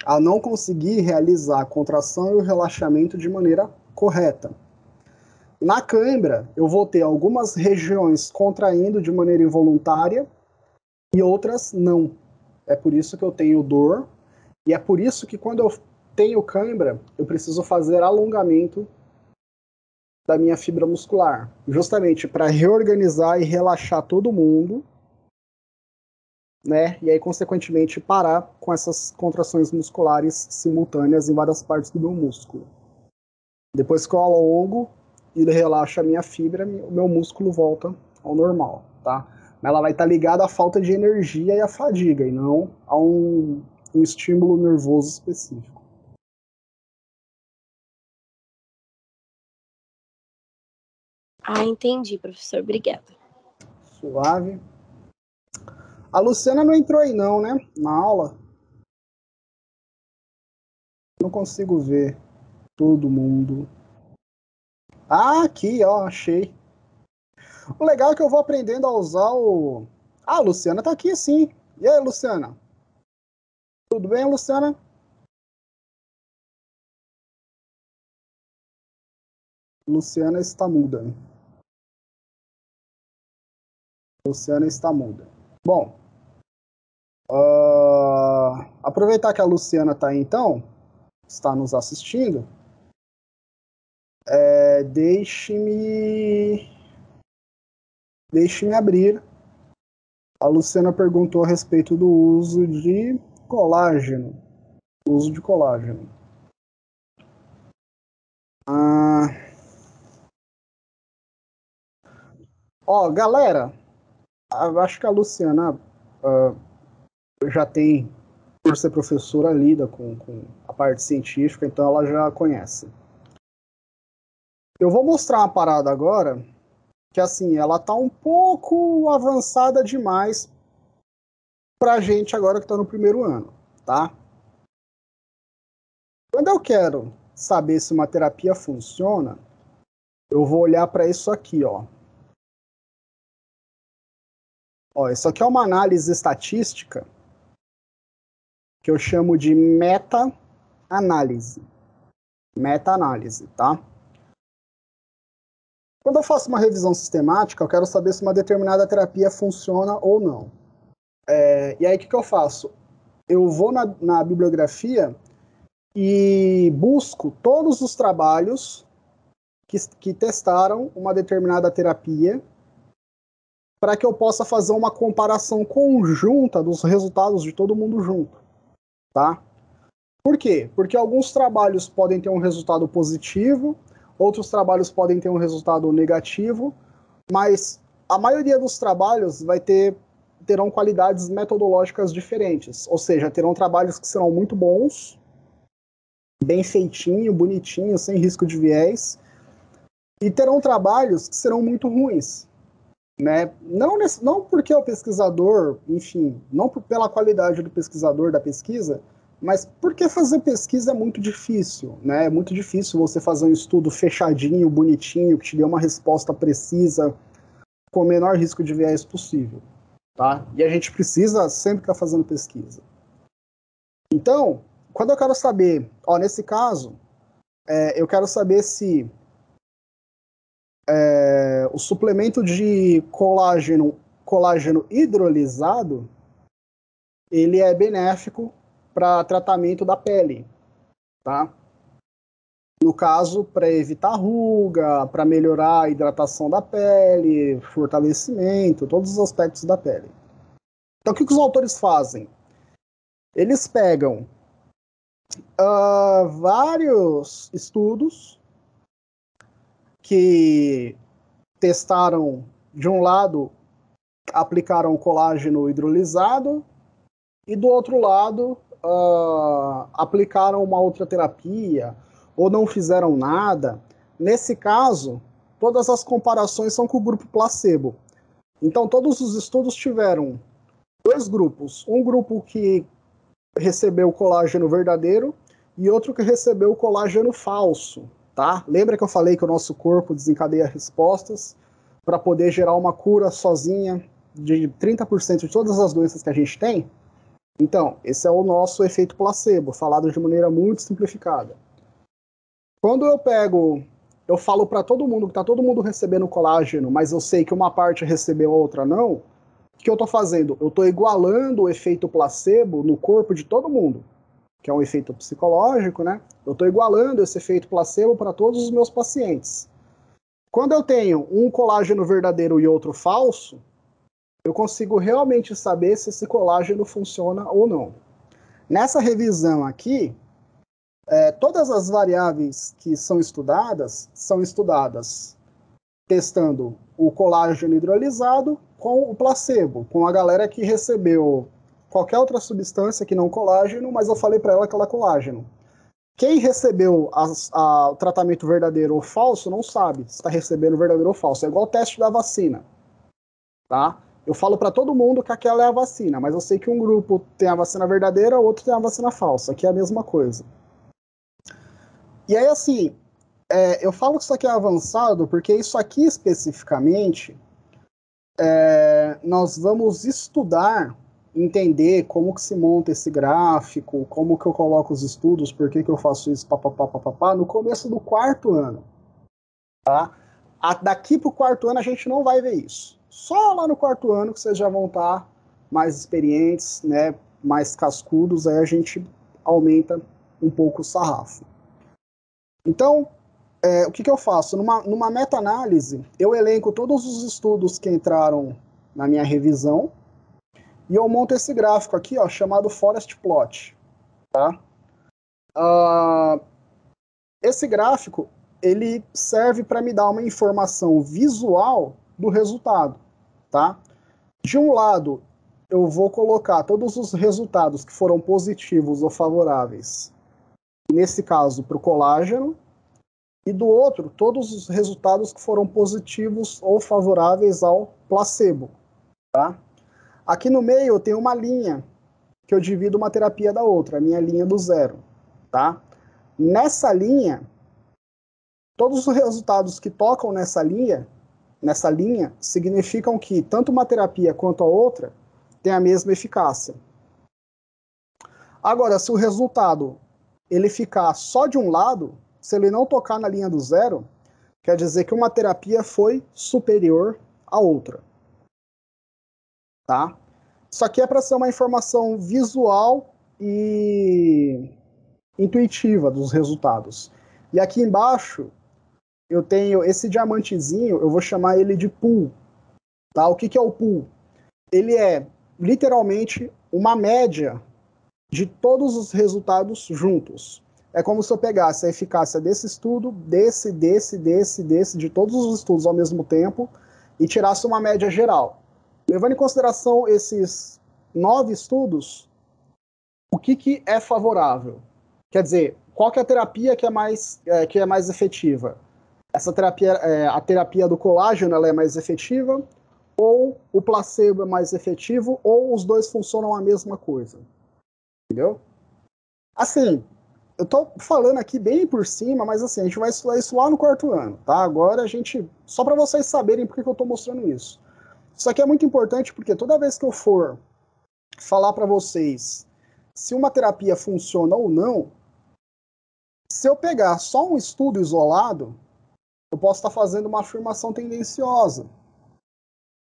a não conseguir realizar a contração e o relaxamento de maneira correta. Na cãibra, eu vou ter algumas regiões contraindo de maneira involuntária e outras não. É por isso que eu tenho dor, e é por isso que quando eu tenho cãibra, eu preciso fazer alongamento da minha fibra muscular, justamente para reorganizar e relaxar todo mundo, né? E aí, consequentemente, parar com essas contrações musculares simultâneas em várias partes do meu músculo. Depois que eu alongo e relaxo a minha fibra, o meu músculo volta ao normal, tá? Ela vai estar ligada à falta de energia e à fadiga, e não a um estímulo nervoso específico. Ah, entendi, professor. Obrigada. Suave. A Luciana não entrou aí não, né? Na aula. Não consigo ver todo mundo. Ah, aqui, ó, achei. O legal é que eu vou aprendendo a usar o... Ah, a Luciana tá aqui sim. E aí, Luciana? Tudo bem, Luciana? Luciana está muda. Luciana está muda. Bom, aproveitar que a Luciana está aí, então, está nos assistindo, deixe-me abrir. A Luciana perguntou a respeito do uso de colágeno. Uso de colágeno. Ó, galera, acho que a Luciana já tem, por ser professora, lida com a parte científica, então ela já conhece. Eu vou mostrar uma parada agora, que assim, ela tá um pouco avançada demais pra gente agora que tá no primeiro ano, tá? Quando eu quero saber se uma terapia funciona, eu vou olhar para isso aqui, ó. Ó, isso aqui é uma análise estatística que eu chamo de meta-análise. Meta-análise, tá? Quando eu faço uma revisão sistemática, eu quero saber se uma determinada terapia funciona ou não. E aí, o que eu faço? Eu vou na bibliografia e busco todos os trabalhos que testaram uma determinada terapia para que eu possa fazer uma comparação conjunta dos resultados de todo mundo junto, tá? Por quê? Porque alguns trabalhos podem ter um resultado positivo, outros trabalhos podem ter um resultado negativo, mas a maioria dos trabalhos terão qualidades metodológicas diferentes, ou seja, terão trabalhos que serão muito bons, bem feitinho, bonitinho, sem risco de viés, e terão trabalhos que serão muito ruins, né? Não porque o pesquisador, enfim, não pela qualidade do pesquisador da pesquisa, mas porque fazer pesquisa é muito difícil, né? É muito difícil você fazer um estudo fechadinho, bonitinho, que te dê uma resposta precisa, com o menor risco de viés possível, tá? E a gente precisa sempre estar fazendo pesquisa. Então, quando eu quero saber, ó, nesse caso, eu quero saber se o suplemento de colágeno hidrolisado, ele é benéfico para tratamento da pele, tá? No caso, para evitar ruga, para melhorar a hidratação da pele, fortalecimento, todos os aspectos da pele. Então, o que os autores fazem? Eles pegam vários estudos que testaram, de um lado, aplicaram colágeno hidrolisado, e do outro lado, aplicaram uma outra terapia, ou não fizeram nada. Nesse caso, todas as comparações são com o grupo placebo. Então, todos os estudos tiveram dois grupos. Um grupo que recebeu colágeno verdadeiro e outro que recebeu colágeno falso. Tá? Lembra que eu falei que o nosso corpo desencadeia respostas para poder gerar uma cura sozinha de 30% de todas as doenças que a gente tem? Então, esse é o nosso efeito placebo, falado de maneira muito simplificada. Quando eu falo para todo mundo que está todo mundo recebendo colágeno, mas eu sei que uma parte recebeu, a outra não, o que eu estou fazendo? Eu estou igualando o efeito placebo no corpo de todo mundo, que é um efeito psicológico, né? Eu estou igualando esse efeito placebo para todos os meus pacientes. Quando eu tenho um colágeno verdadeiro e outro falso, eu consigo realmente saber se esse colágeno funciona ou não. Nessa revisão aqui, todas as variáveis que são estudadas testando o colágeno hidrolisado com o placebo, com a galera que recebeu qualquer outra substância que não colágeno, mas eu falei para ela que ela é colágeno. Quem recebeu o tratamento verdadeiro ou falso não sabe se está recebendo verdadeiro ou falso. É igual o teste da vacina, tá? Eu falo para todo mundo que aquela é a vacina, mas eu sei que um grupo tem a vacina verdadeira, o outro tem a vacina falsa, que é a mesma coisa. E aí, assim, eu falo que isso aqui é avançado porque isso aqui especificamente nós vamos estudar, entender como que se monta esse gráfico, como que eu coloco os estudos, por que eu faço isso, papapá, no começo do quarto ano. Tá? Daqui para o quarto ano a gente não vai ver isso. Só lá no quarto ano que vocês já vão estar mais experientes, né, mais cascudos, aí a gente aumenta um pouco o sarrafo. Então, o que eu faço? Numa meta-análise, eu elenco todos os estudos que entraram na minha revisão e eu monto esse gráfico aqui, ó, chamado Forest Plot. Tá? Esse gráfico ele serve para me dar uma informação visual do resultado. Tá? De um lado, eu vou colocar todos os resultados que foram positivos ou favoráveis, nesse caso, para o colágeno, e do outro, todos os resultados que foram positivos ou favoráveis ao placebo. Tá? Aqui no meio eu tenho uma linha que eu divido uma terapia da outra, a minha linha do zero. Tá? Nessa linha, todos os resultados que tocam nessa linha significam que tanto uma terapia quanto a outra tem a mesma eficácia. Agora, se o resultado ele ficar só de um lado, se ele não tocar na linha do zero, quer dizer que uma terapia foi superior à outra. Tá? Isso aqui é para ser uma informação visual e intuitiva dos resultados. E aqui embaixo eu tenho esse diamantezinho, eu vou chamar ele de pool. Tá? O que é o pool? Ele é literalmente uma média de todos os resultados juntos. É como se eu pegasse a eficácia desse estudo, desse, de todos os estudos ao mesmo tempo, e tirasse uma média geral. Levando em consideração esses 9 estudos, o que é favorável? Quer dizer, qual que é a terapia que é mais efetiva? Essa terapia, a terapia do colágeno, ela é mais efetiva? Ou o placebo é mais efetivo? Ou os dois funcionam a mesma coisa? Entendeu? Assim, eu tô falando aqui bem por cima, mas assim, a gente vai estudar isso lá no 4º ano, tá? Agora a gente, só para vocês saberem por que eu tô mostrando isso. Isso aqui é muito importante porque toda vez que eu for falar para vocês se uma terapia funciona ou não, se eu pegar só um estudo isolado, eu posso estar fazendo uma afirmação tendenciosa.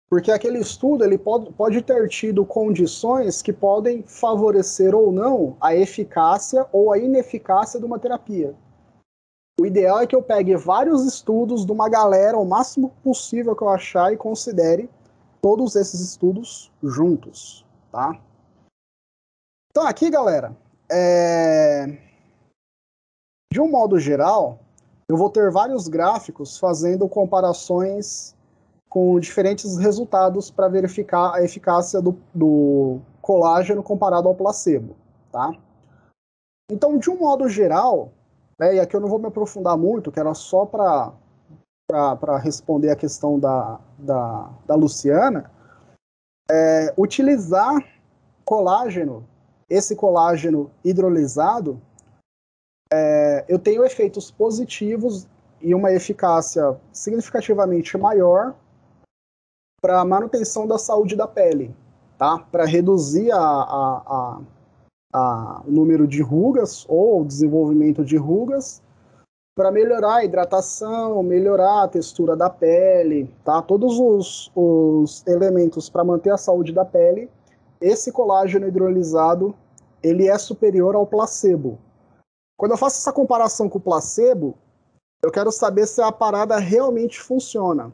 Porque aquele estudo ele pode ter tido condições que podem favorecer ou não a eficácia ou a ineficácia de uma terapia. O ideal é que eu pegue vários estudos de uma galera, o máximo possível que eu achar, e considere todos esses estudos juntos. Tá? Então aqui, galera, de um modo geral, eu vou ter vários gráficos fazendo comparações com diferentes resultados para verificar a eficácia do colágeno comparado ao placebo, tá? Então, de um modo geral, e aqui eu não vou me aprofundar muito, que era só para responder a questão da Luciana, utilizar colágeno, esse colágeno hidrolisado, eu tenho efeitos positivos e uma eficácia significativamente maior para a manutenção da saúde da pele, tá? Para reduzir o número de rugas ou o desenvolvimento de rugas, para melhorar a hidratação, melhorar a textura da pele, tá? Todos os elementos para manter a saúde da pele, esse colágeno hidrolisado, ele é superior ao placebo. Quando eu faço essa comparação com o placebo, eu quero saber se a parada realmente funciona.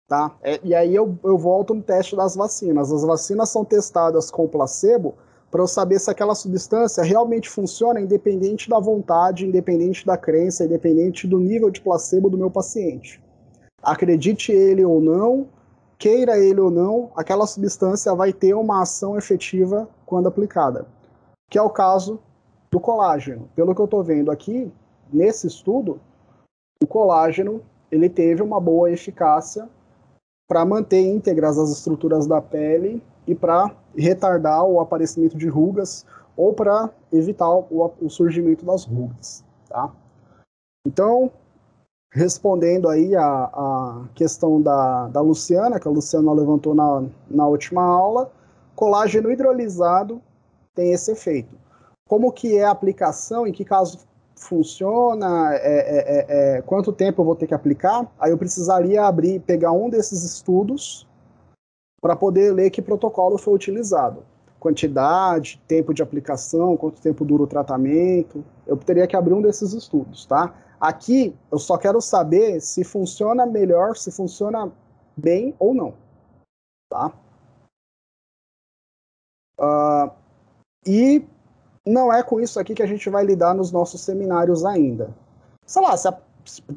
Tá? E aí eu volto no teste das vacinas. As vacinas são testadas com placebo para eu saber se aquela substância realmente funciona, independente da vontade, independente da crença, independente do nível de placebo do meu paciente. Acredite ele ou não, queira ele ou não, aquela substância vai ter uma ação efetiva quando aplicada. Que é o caso do colágeno. Pelo que eu estou vendo aqui, nesse estudo, o colágeno ele teve uma boa eficácia para manter íntegras as estruturas da pele e para retardar o aparecimento de rugas ou para evitar o surgimento das rugas. Tá? Então, respondendo aí a questão da Luciana, que a Luciana levantou na última aula, colágeno hidrolisado tem esse efeito. Como que é a aplicação, em que caso funciona, quanto tempo eu vou ter que aplicar? Aí eu precisaria pegar um desses estudos para poder ler que protocolo foi utilizado. Quantidade, tempo de aplicação, quanto tempo dura o tratamento. Eu teria que abrir um desses estudos, tá? Aqui eu só quero saber se funciona melhor, se funciona bem ou não, tá? E não é com isso aqui que a gente vai lidar nos nossos seminários ainda. Sei lá, se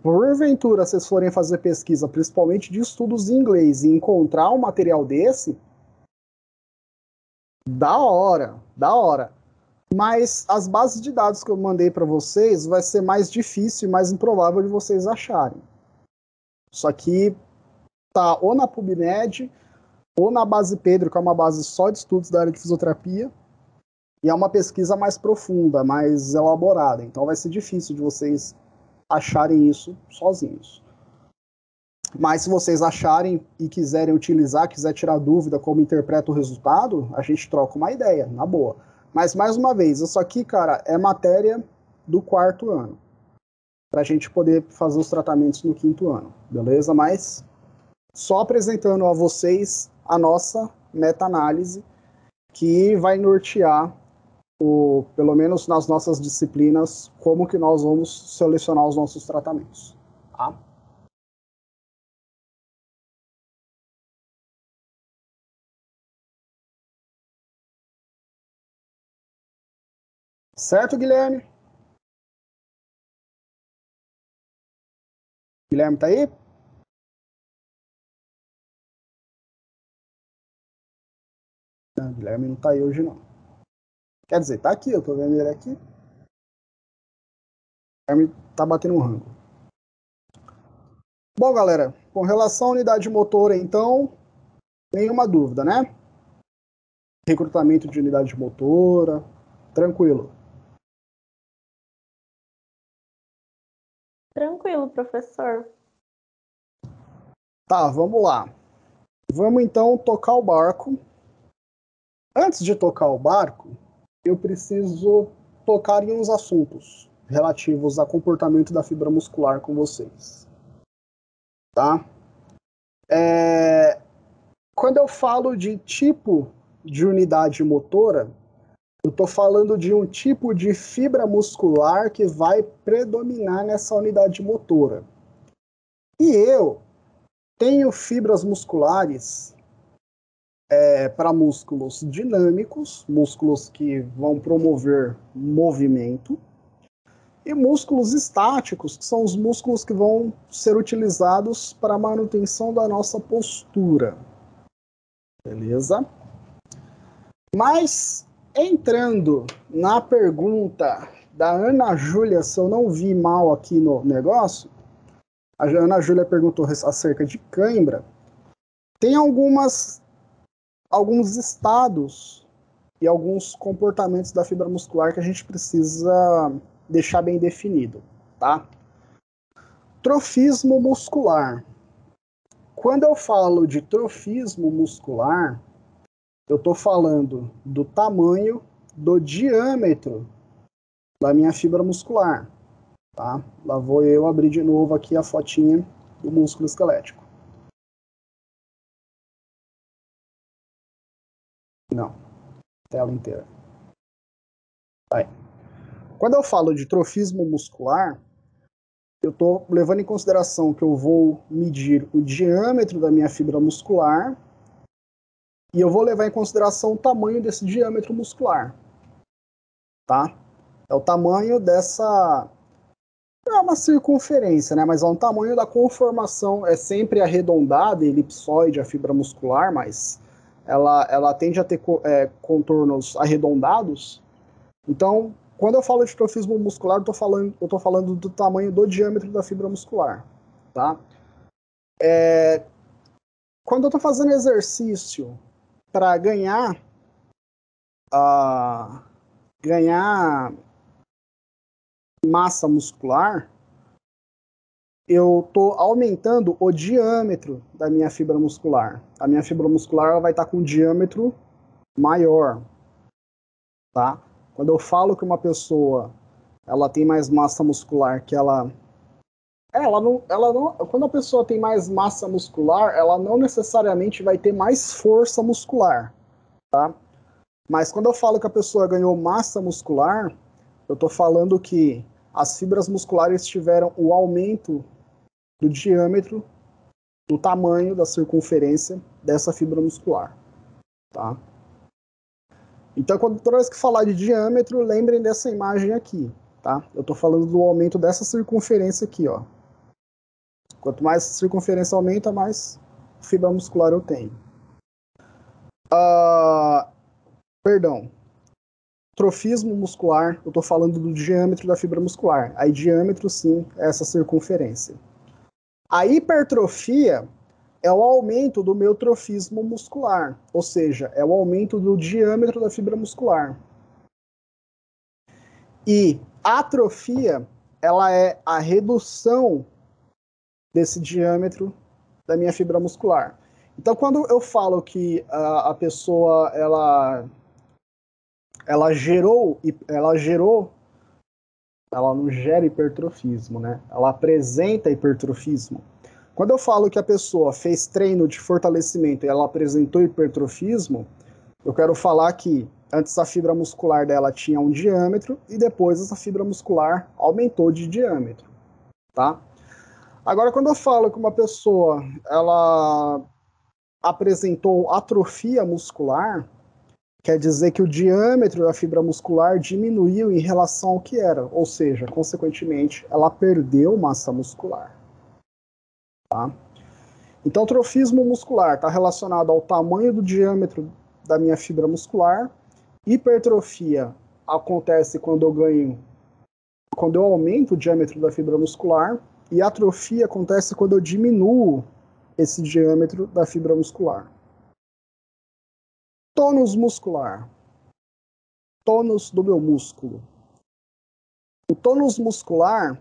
porventura vocês forem fazer pesquisa, principalmente de estudos em inglês, e encontrar um material desse, da hora. Mas as bases de dados que eu mandei para vocês vai ser mais difícil e mais improvável de vocês acharem. Isso aqui tá ou na PubMed ou na base Pedro, que é uma base só de estudos da área de fisioterapia, e é uma pesquisa mais profunda, mais elaborada. Então vai ser difícil de vocês acharem isso sozinhos. Mas se vocês acharem e quiserem utilizar, quiser tirar dúvida como interpreta o resultado, a gente troca uma ideia, na boa. Mas, mais uma vez, isso aqui, cara, é matéria do 4º ano. Pra gente poder fazer os tratamentos no 5º ano, beleza? Mas só apresentando a vocês a nossa meta-análise que vai nortear, pelo menos nas nossas disciplinas, como que nós vamos selecionar os nossos tratamentos, tá? Certo, Guilherme? Guilherme tá aí? Não, Guilherme não tá aí hoje, não. Quer dizer, tá aqui, eu tô vendo ele aqui. O Guilherme tá batendo um rango. Bom, galera, com relação à unidade motora, então, nenhuma dúvida, né? Recrutamento de unidade motora, tranquilo. Tranquilo, professor. Tá, vamos lá. Vamos então tocar o barco. Antes de tocar o barco, eu preciso tocar em uns assuntos relativos ao comportamento da fibra muscular com vocês. Tá? Quando eu falo de tipo de unidade motora, eu estou falando de um tipo de fibra muscular que vai predominar nessa unidade motora. E eu tenho fibras musculares para músculos dinâmicos, músculos que vão promover movimento, e músculos estáticos, que são os músculos que vão ser utilizados para a manutenção da nossa postura. Beleza? Mas, entrando na pergunta da Ana Júlia, se eu não vi mal aqui no negócio, a Ana Júlia perguntou acerca de cãibra. Tem alguns estados e alguns comportamentos da fibra muscular que a gente precisa deixar bem definido, tá? Trofismo muscular. Quando eu falo de trofismo muscular, eu estou falando do tamanho, do diâmetro da minha fibra muscular, tá? Lá vou eu abrir de novo aqui a fotinha do músculo esquelético. Não, tela inteira. Vai. Quando eu falo de trofismo muscular, eu estou levando em consideração que eu vou medir o diâmetro da minha fibra muscular e eu vou levar em consideração o tamanho desse diâmetro muscular, tá? É o tamanho dessa... é uma circunferência, né? Mas é o tamanho da conformação, é sempre arredondada, elipsoide a fibra muscular, mas ela tende a ter contornos arredondados. Então, quando eu falo de trofismo muscular, eu tô falando do tamanho do diâmetro da fibra muscular, tá? Quando eu estou fazendo exercício para ganhar massa muscular, eu estou aumentando o diâmetro da minha fibra muscular. A minha fibra muscular ela vai estar com um diâmetro maior, tá? Quando eu falo que uma pessoa ela tem mais massa muscular que quando a pessoa tem mais massa muscular, ela não necessariamente vai ter mais força muscular, tá? Mas quando eu falo que a pessoa ganhou massa muscular, eu estou falando que as fibras musculares tiveram o aumento do diâmetro, do tamanho da circunferência dessa fibra muscular, tá? Então, toda vez que falar de diâmetro, lembrem dessa imagem aqui, tá? Eu estou falando do aumento dessa circunferência aqui, ó. Quanto mais a circunferência aumenta, mais fibra muscular eu tenho. Perdão. Trofismo muscular, eu estou falando do diâmetro da fibra muscular. Aí diâmetro, sim, é essa circunferência. A hipertrofia é o aumento do meu trofismo muscular, ou seja, é o aumento do diâmetro da fibra muscular. E atrofia, ela é a redução desse diâmetro da minha fibra muscular. Então, quando eu falo que a pessoa ela não gera hipertrofismo, né? Ela apresenta hipertrofismo. Quando eu falo que a pessoa fez treino de fortalecimento e ela apresentou hipertrofismo, eu quero falar que antes a fibra muscular dela tinha um diâmetro e depois essa fibra muscular aumentou de diâmetro, tá? Agora, quando eu falo que uma pessoa ela apresentou atrofia muscular, quer dizer que o diâmetro da fibra muscular diminuiu em relação ao que era, ou seja, consequentemente, ela perdeu massa muscular. Tá? Então, trofismo muscular está relacionado ao tamanho do diâmetro da minha fibra muscular. Hipertrofia acontece quando eu aumento o diâmetro da fibra muscular, e atrofia acontece quando eu diminuo esse diâmetro da fibra muscular. Tônus muscular. Tônus do meu músculo. O tônus muscular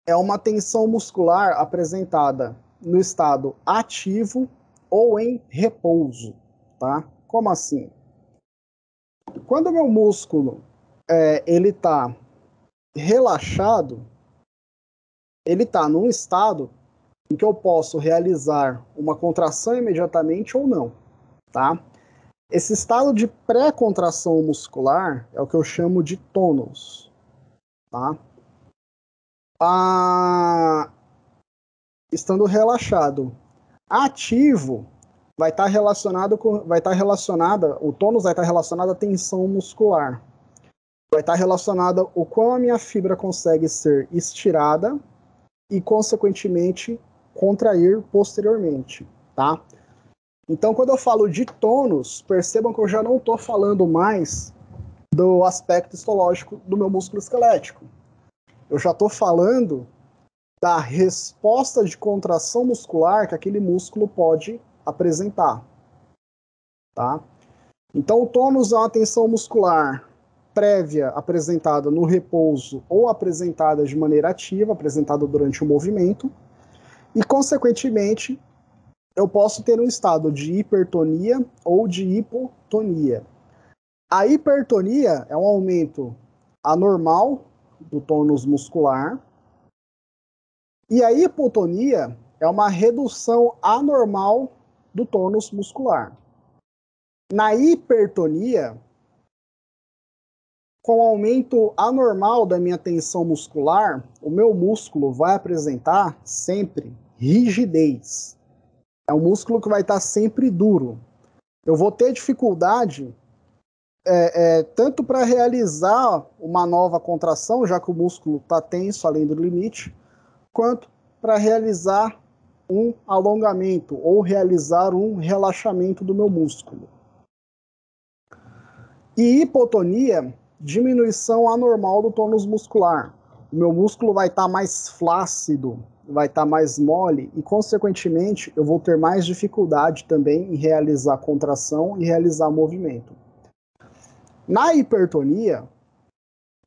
é uma tensão muscular apresentada no estado ativo ou em repouso, tá? Como assim? Quando o meu músculo ele está relaxado, ele está num estado em que eu posso realizar uma contração imediatamente ou não, tá? Esse estado de pré-contração muscular é o que eu chamo de tônus, tá? Estando relaxado. Ativo vai estar relacionado o tônus vai estar relacionado à tensão muscular. Vai estar relacionado o quão a minha fibra consegue ser estirada e, consequentemente, contrair posteriormente, tá? Então, quando eu falo de tônus, percebam que eu já não estou falando mais do aspecto histológico do meu músculo esquelético. Eu já estou falando da resposta de contração muscular que aquele músculo pode apresentar, tá? Então, o tônus é uma tensão muscular prévia apresentada no repouso ou apresentada de maneira ativa, apresentada durante o movimento, e, consequentemente, eu posso ter um estado de hipertonia ou de hipotonia. A hipertonia é um aumento anormal do tônus muscular, e a hipotonia é uma redução anormal do tônus muscular. Na hipertonia, com o aumento anormal da minha tensão muscular, o meu músculo vai apresentar sempre rigidez. É um músculo que vai estar sempre duro. Eu vou ter dificuldade tanto para realizar uma nova contração, já que o músculo está tenso além do limite, quanto para realizar um alongamento ou realizar um relaxamento do meu músculo. E hipotonia, diminuição anormal do tônus muscular. O meu músculo vai estar mais flácido, vai estar mais mole e, consequentemente, eu vou ter mais dificuldade também em realizar contração e realizar movimento. Na hipertonia,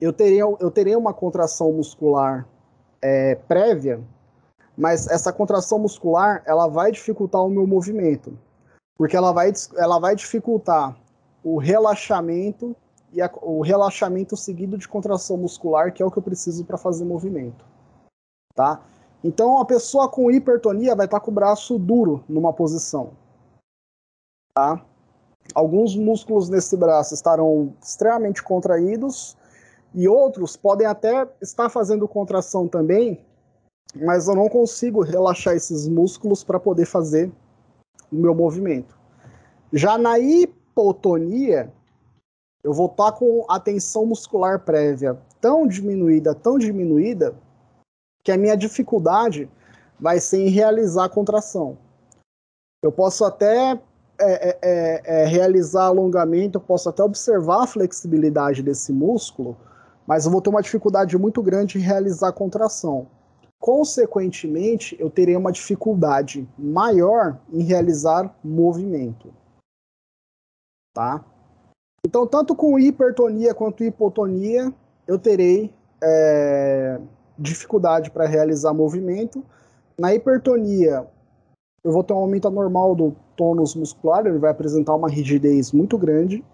eu teria uma contração muscular prévia, mas essa contração muscular ela vai dificultar o meu movimento, porque ela vai dificultar o relaxamento e o relaxamento seguido de contração muscular, que é o que eu preciso para fazer movimento, tá? Então, a pessoa com hipertonia vai estar com o braço duro numa posição, tá? Alguns músculos nesse braço estarão extremamente contraídos e outros podem até estar fazendo contração também, mas eu não consigo relaxar esses músculos para poder fazer o meu movimento. Já na hipotonia, eu vou estar com a tensão muscular prévia tão diminuída, que a minha dificuldade vai ser em realizar a contração. Eu posso até realizar alongamento, eu posso até observar a flexibilidade desse músculo, mas eu vou ter uma dificuldade muito grande em realizar a contração. Consequentemente, eu terei uma dificuldade maior em realizar movimento. Tá? Então, tanto com hipertonia quanto hipotonia, eu terei dificuldade para realizar movimento. Na hipertonia, eu vou ter um aumento anormal do tônus muscular, ele vai apresentar uma rigidez muito grande.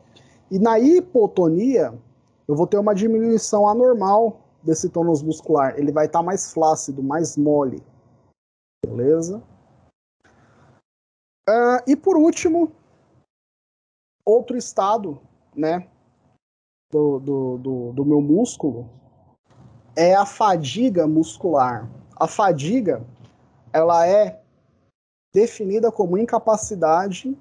E na hipotonia, eu vou ter uma diminuição anormal desse tônus muscular. Ele vai estar mais flácido, mais mole. Beleza? E por último, outro estado, né, do meu músculo é a fadiga muscular. A fadiga, ela é definida como incapacidade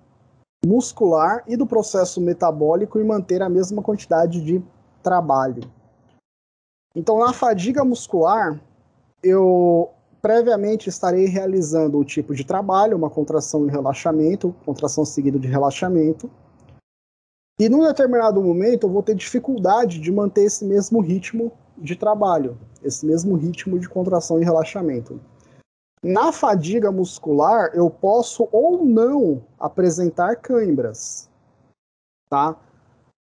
muscular e do processo metabólico em manter a mesma quantidade de trabalho. Então, na fadiga muscular, eu previamente estarei realizando um tipo de trabalho, uma contração e relaxamento, contração seguida de relaxamento, e num determinado momento eu vou ter dificuldade de manter esse mesmo ritmo de trabalho, esse mesmo ritmo de contração e relaxamento. Na fadiga muscular, eu posso ou não apresentar cãibras, tá?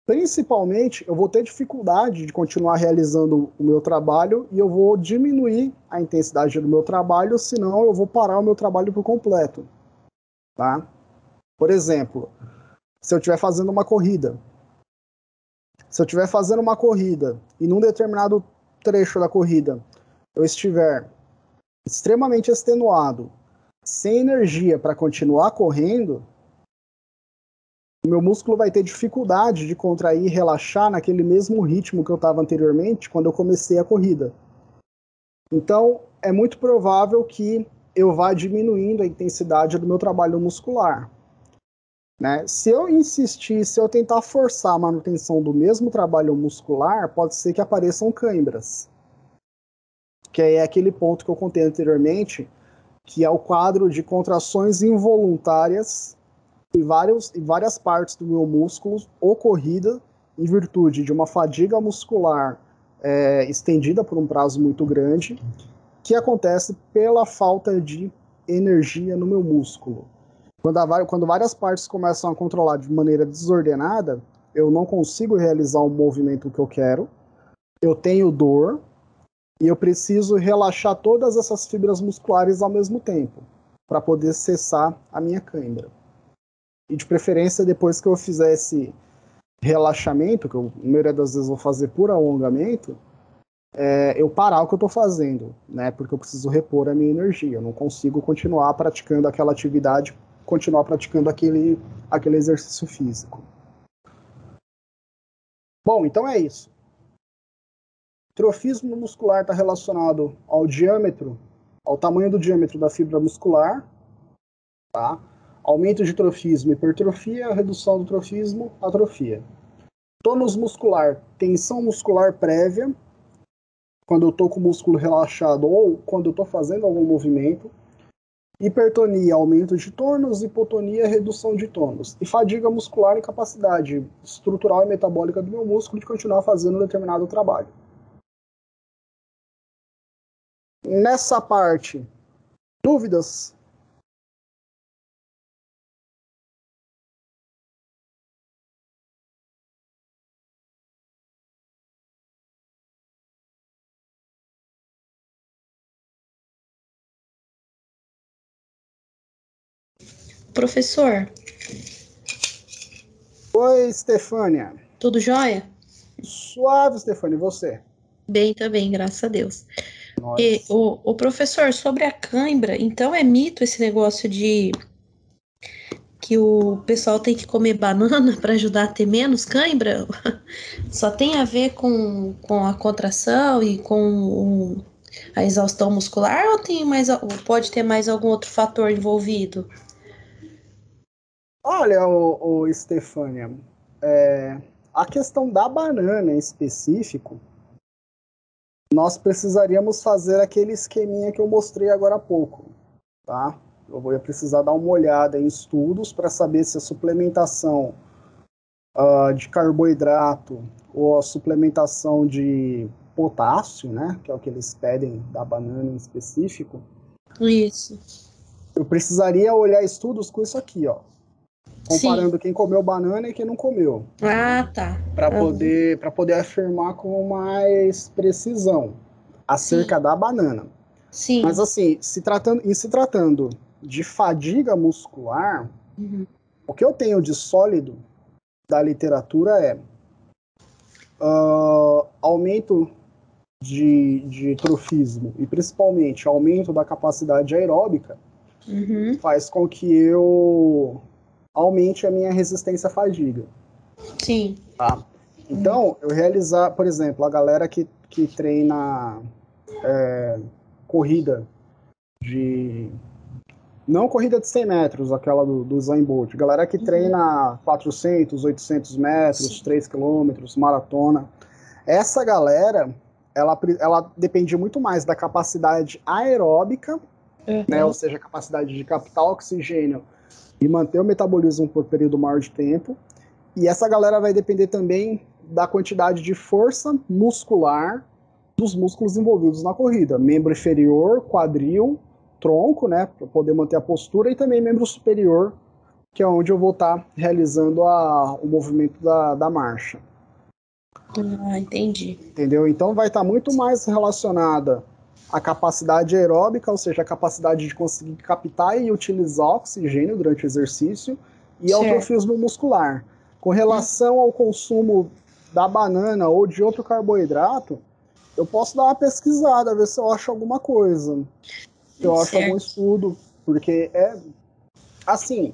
Principalmente, eu vou ter dificuldade de continuar realizando o meu trabalho e eu vou diminuir a intensidade do meu trabalho, senão eu vou parar o meu trabalho por completo, tá? Por exemplo, se eu estiver fazendo uma corrida, e num determinado trecho da corrida eu estiver extremamente extenuado, sem energia para continuar correndo, o meu músculo vai ter dificuldade de contrair e relaxar naquele mesmo ritmo que eu estava anteriormente quando eu comecei a corrida. Então, é muito provável que eu vá diminuindo a intensidade do meu trabalho muscular. Né? Se eu insistir, se eu tentar forçar a manutenção do mesmo trabalho muscular, pode ser que apareçam cãibras. Que é aquele ponto que eu contei anteriormente, que é o quadro de contrações involuntárias em várias partes do meu músculo ocorrida em virtude de uma fadiga muscular estendida por um prazo muito grande, que acontece pela falta de energia no meu músculo. Quando várias partes começam a controlar de maneira desordenada, eu não consigo realizar o movimento que eu quero, eu tenho dor, e eu preciso relaxar todas essas fibras musculares ao mesmo tempo, para poder cessar a minha cãibra. E de preferência, depois que eu fizer esse relaxamento, que eu, na maioria das vezes, vou fazer por alongamento, eu parar o que eu estou fazendo, né? Porque eu preciso repor a minha energia. Eu não consigo continuar praticando aquela atividade, continuar praticando aquele exercício físico. Bom, então é isso. Trofismo muscular está relacionado ao diâmetro, ao tamanho do diâmetro da fibra muscular, tá? Aumento de trofismo, hipertrofia, redução do trofismo, atrofia. Tônus muscular, tensão muscular prévia, quando eu estou com o músculo relaxado ou quando eu estou fazendo algum movimento. Hipertonia, aumento de tônus, hipotonia, redução de tônus. E fadiga muscular, incapacidade estrutural e metabólica do meu músculo de continuar fazendo um determinado trabalho. Nessa parte, dúvidas? Professor, Oi, Stefânia. tudo jóia? Suave, Stefânia, e você? Bem também, graças a Deus. Nós. E o professor, sobre a cãibra, então é mito esse negócio de que o pessoal tem que comer banana para ajudar a ter menos cãibra? Só tem a ver com a contração e com a exaustão muscular ou pode ter mais algum outro fator envolvido? Olha, Stefânia, a questão da banana em específico, nós precisaríamos fazer aquele esqueminha que eu mostrei agora há pouco, tá? Eu vou precisar dar uma olhada em estudos para saber se a suplementação de carboidrato ou a suplementação de potássio, né, que é o que eles pedem da banana em específico. Isso. Eu precisaria olhar estudos com isso aqui, ó. Comparando Sim. quem comeu banana e quem não comeu. Ah, tá. Para poder afirmar com mais precisão acerca da banana. Sim. Mas assim, se tratando de fadiga muscular, o que eu tenho de sólido da literatura é aumento de trofismo e principalmente aumento da capacidade aeróbica faz com que eu aumente a minha resistência à fadiga. Sim. Tá? Então, eu realizar, por exemplo, a galera que treina corrida não corrida de 100 metros, aquela do Usain Bolt. Galera que treina 400, 800 metros, 3 quilômetros, maratona. Essa galera, ela depende muito mais da capacidade aeróbica, né, ou seja, a capacidade de captar oxigênio e manter o metabolismo por período maior de tempo. E essa galera vai depender também da quantidade de força muscular dos músculos envolvidos na corrida. Membro inferior, quadril, tronco, né, para poder manter a postura, e também membro superior, que é onde eu vou estar realizando o movimento da marcha. Ah, entendi. Entendeu? Então vai estar muito mais relacionada à capacidade aeróbica, ou seja, a capacidade de conseguir captar e utilizar oxigênio durante o exercício, e ao trofismo muscular. Com relação ao consumo da banana ou de outro carboidrato, eu posso dar uma pesquisada, ver se eu acho alguma coisa. Se eu acho algum estudo, porque assim,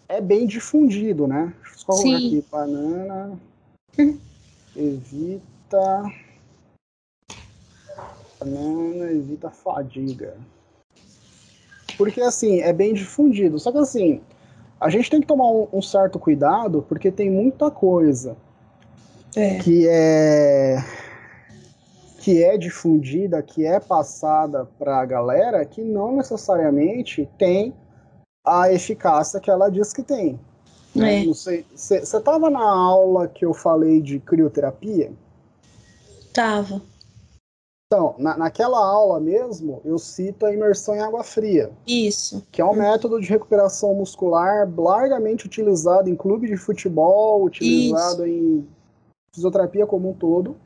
é bem difundido, né? Deixa eu só colocar aqui, banana evita fadiga. Porque assim, é bem difundido. Só que assim, a gente tem que tomar um certo cuidado, porque tem muita coisa que é difundida, que é passada para a galera, que não necessariamente tem a eficácia que ela diz que tem. Né? Não sei, você estava na aula que eu falei de crioterapia? Tava. Então, naquela aula mesmo, eu cito a imersão em água fria. Isso. Que é um método de recuperação muscular largamente utilizado em clube de futebol, utilizado em fisioterapia como um todo.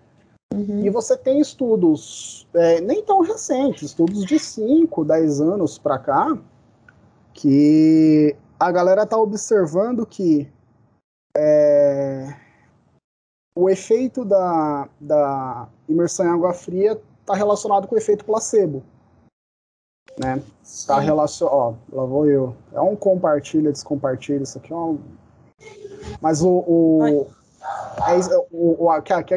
E você tem estudos nem tão recentes, estudos de 5, 10 anos para cá, que a galera está observando que o efeito da imersão em água fria está relacionado com o efeito placebo. Né? Tá relacionado. Ó, lá vou eu. É um compartilha, descompartilha, isso aqui é um. Mas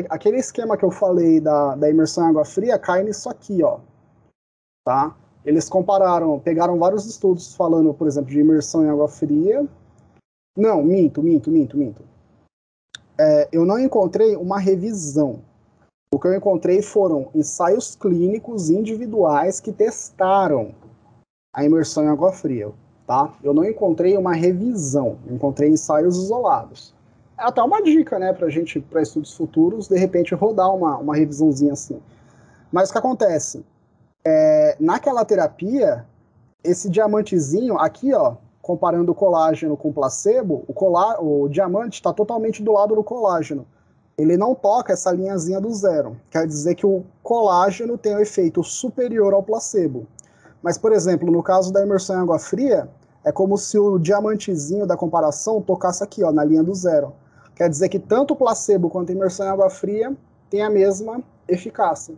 aquele esquema que eu falei da imersão em água fria cai nisso aqui, ó. Tá? Eles pegaram vários estudos falando, por exemplo, de imersão em água fria. Não, minto. Eu não encontrei uma revisão. O que eu encontrei foram ensaios clínicos individuais que testaram a imersão em água fria. Tá? Eu não encontrei uma revisão, encontrei ensaios isolados. É até uma dica, né, para estudos futuros, de repente rodar uma revisãozinha assim. Mas o que acontece? Naquela terapia, esse diamantezinho aqui, ó, comparando o colágeno com o placebo, o diamante está totalmente do lado do colágeno. Ele não toca essa linhazinha do zero. Quer dizer que o colágeno tem um efeito superior ao placebo. Mas, por exemplo, no caso da imersão em água fria, é como se o diamantezinho da comparação tocasse aqui, ó, na linha do zero. Quer dizer que tanto o placebo quanto a imersão em água fria tem a mesma eficácia.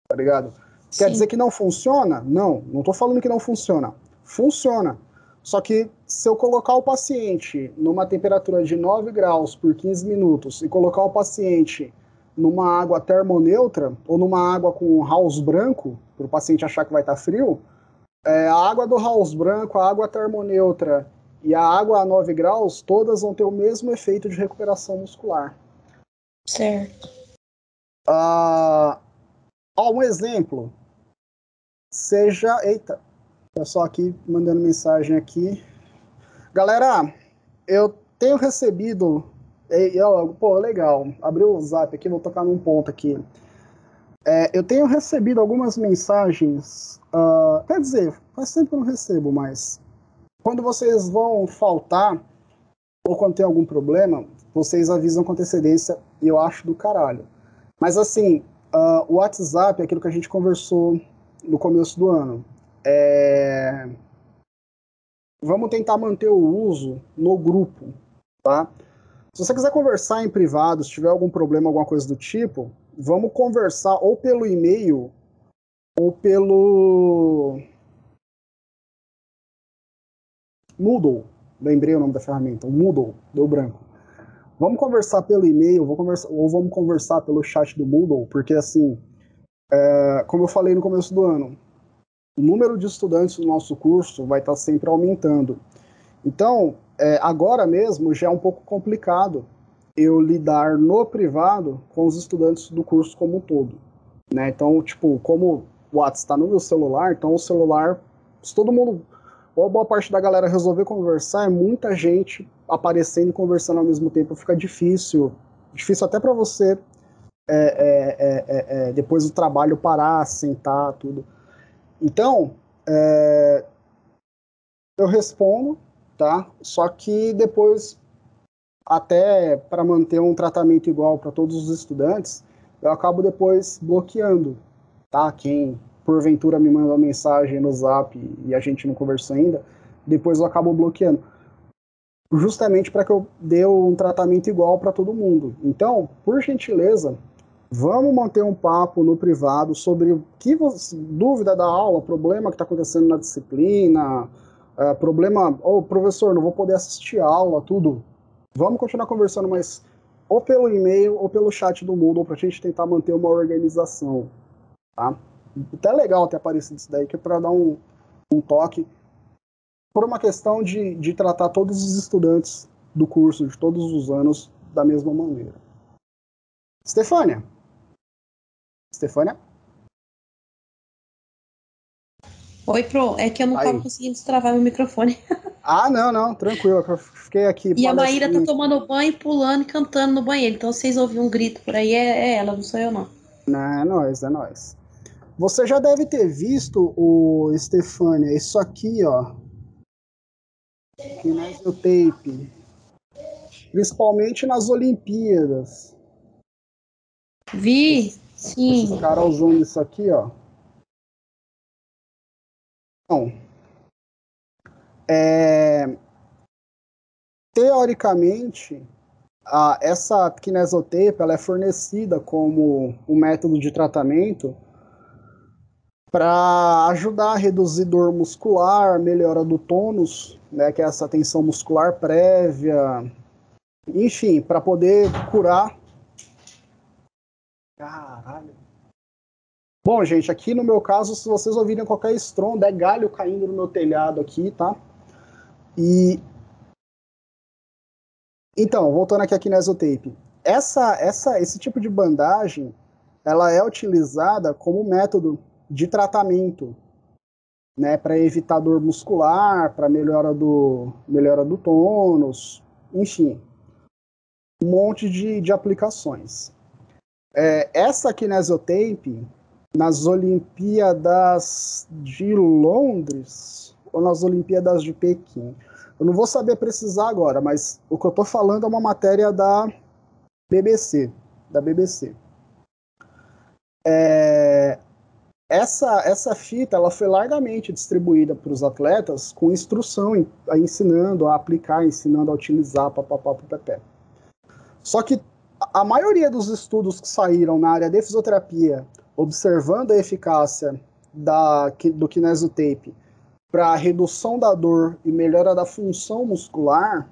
Tá ligado? Sim. Quer dizer que não funciona? Não tô falando que não funciona. Funciona. Só que se eu colocar o paciente numa temperatura de 9 graus por 15 minutos e colocar o paciente numa água termoneutra ou numa água com house branco, para o paciente achar que vai estar frio, a água do house branco, a água termoneutra e a água a 9 graus, todas vão ter o mesmo efeito de recuperação muscular. Certo. Um exemplo. Pessoal aqui mandando mensagem aqui. Galera, eu tenho recebido... Pô, legal. Abriu o zap aqui, vou tocar num ponto aqui. Eu tenho recebido algumas mensagens... quer dizer, faz tempo que eu não recebo, mas... Quando vocês vão faltar, ou quando tem algum problema, vocês avisam com antecedência e eu acho do caralho. Mas assim, o WhatsApp é aquilo que a gente conversou no começo do ano. Vamos tentar manter o uso no grupo, tá? Se você quiser conversar em privado, se tiver algum problema, alguma coisa do tipo, vamos conversar ou pelo e-mail ou pelo Moodle. Lembrei o nome da ferramenta, o Moodle, deu branco. Vamos conversar pelo e-mail, ou vamos conversar pelo chat do Moodle, porque assim, como eu falei no começo do ano, o número de estudantes do nosso curso vai estar sempre aumentando. Então, agora mesmo já é um pouco complicado eu lidar no privado com os estudantes do curso como um todo, né? Então, tipo, como o WhatsApp está no meu celular, então o celular, se todo mundo, ou boa parte da galera resolver conversar, é muita gente aparecendo e conversando ao mesmo tempo, fica difícil até para você depois do trabalho parar, sentar, tudo. Então, eu respondo, tá? Só que depois, até para manter um tratamento igual para todos os estudantes, eu acabo depois bloqueando, tá? Quem porventura me manda uma mensagem no Zap e a gente não conversou ainda, depois eu acabo bloqueando. Justamente para que eu dê um tratamento igual para todo mundo. Então, por gentileza, vamos manter um papo no privado sobre o que dúvida da aula, problema que está acontecendo na disciplina, problema, professor, não vou poder assistir a aula, tudo. Vamos continuar conversando, mas ou pelo e-mail ou pelo chat do Moodle para a gente tentar manter uma organização, tá? Até legal ter aparecido isso daí, que é para dar um toque, por uma questão de tratar todos os estudantes do curso, de todos os anos, da mesma maneira. Stefânia? Oi, Pro. É que eu não tava conseguindo destravar meu microfone. Não, tranquilo. Eu fiquei aqui. E a Maíra tá tomando banho, pulando e cantando no banheiro. Então, se vocês ouvirem um grito por aí, é ela, não sou eu, não. Não, é nóis. Você já deve ter visto, Stefânia, isso aqui, ó. Kinesiotape. Principalmente nas Olimpíadas. Vi, sim. Esses caras usando isso aqui, ó. Então, teoricamente, essa kinesiotape ela é fornecida como um método de tratamento para ajudar a reduzir dor muscular, melhora do tônus, né, que é essa tensão muscular prévia, enfim, para poder curar. Caralho. Bom, gente, aqui no meu caso, se vocês ouvirem qualquer estrondo, é galho caindo no meu telhado aqui, tá? Então, voltando aqui à kinesiotape. Esse tipo de bandagem, ela é utilizada como método de tratamento, né, para evitar dor muscular, para melhora do tônus, enfim, um monte de aplicações. Essa kinesiotape, nas Olimpíadas de Londres ou nas Olimpíadas de Pequim, eu não vou saber precisar agora, mas o que eu estou falando é uma matéria da BBC. Essa fita ela foi largamente distribuída para os atletas com instrução, ensinando a aplicar, ensinando a utilizar, papapá. Só que a maioria dos estudos que saíram na área de fisioterapia, observando a eficácia do kinesiotape para redução da dor e melhora da função muscular,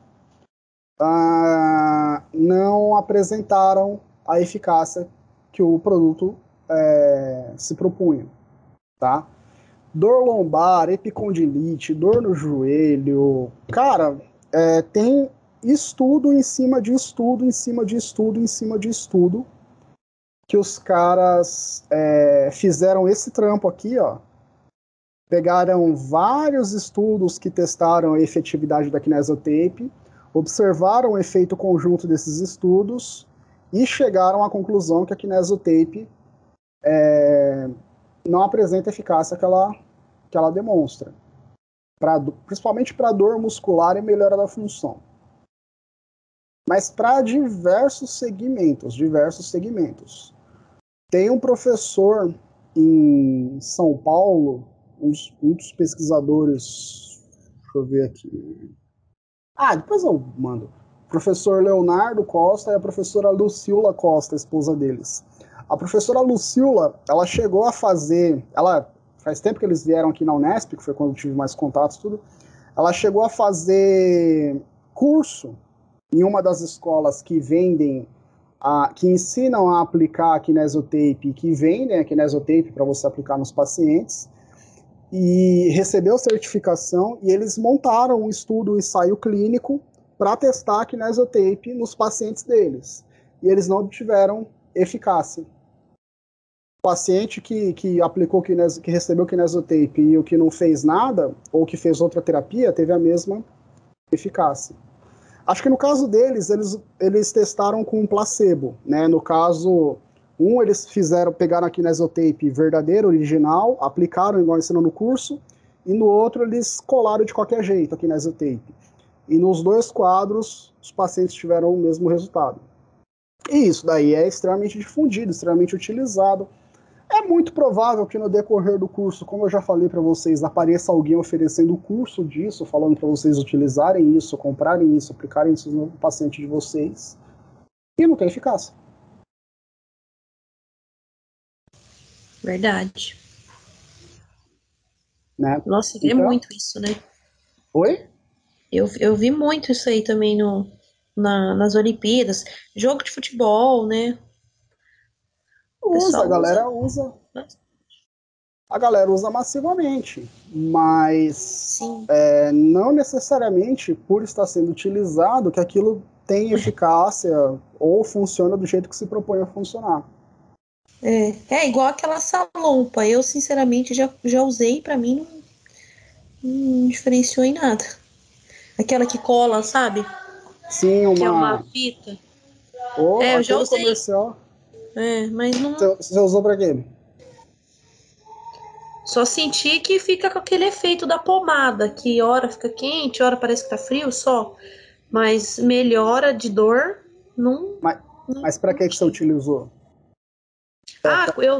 não apresentaram a eficácia que o produto se propunha, tá? Dor lombar, epicondilite, dor no joelho, cara, tem estudo em cima de estudo, em cima de estudo, em cima de estudo, que os caras fizeram esse trampo aqui, ó, pegaram vários estudos que testaram a efetividade da Kinesiotape, observaram o efeito conjunto desses estudos e chegaram à conclusão que a Kinesiotape não apresenta a eficácia que ela demonstra, principalmente para dor muscular e melhora da função. Mas para diversos segmentos. Tem um professor em São Paulo, um dos pesquisadores, deixa eu ver aqui. Depois eu mando. O professor Leonardo Costa e a professora Lucila Costa, a esposa deles. A professora Lucila, ela chegou a fazer, faz tempo que eles vieram aqui na Unesp, que foi quando eu tive mais contatos, tudo. Ela chegou a fazer curso em uma das escolas que vendem, que ensinam a aplicar a Kinesiotape, que vendem a Kinesiotape para você aplicar nos pacientes, e recebeu certificação, e eles montaram um estudo, um ensaio clínico, para testar a Kinesiotape nos pacientes deles. E eles não obtiveram eficácia. O paciente que aplicou, que recebeu Kinesiotape e o que não fez nada, ou que fez outra terapia, teve a mesma eficácia. Acho que no caso deles, eles testaram com um placebo, né? No caso, eles pegaram a Kinesiotape verdadeira, original, aplicaram igual ensinam no curso, e no outro eles colaram de qualquer jeito a Kinesiotape. E nos dois quadros, os pacientes tiveram o mesmo resultado. E isso daí é extremamente difundido, extremamente utilizado. É muito provável que no decorrer do curso, como eu já falei para vocês, apareça alguém oferecendo o curso disso, falando para vocês utilizarem isso, comprarem isso, aplicarem isso no paciente de vocês. E não tem eficácia. Verdade. Né? Nossa, é muito isso, né? Oi? Eu vi muito isso aí também nas Olimpíadas. Jogo de futebol, né? A galera usa. A galera usa massivamente, mas não necessariamente por estar sendo utilizado que aquilo tem eficácia ou funciona do jeito que se propõe a funcionar. É igual aquela salompa. Eu, sinceramente, já usei, pra mim não diferenciou em nada. Aquela que cola, sabe? Sim, que é uma fita. Eu já usei. Comercial. Mas não. Você usou pra quê? Só senti que fica com aquele efeito da pomada, que hora fica quente, hora parece que tá frio só. Mas melhora de dor, não. Mas pra que você utilizou?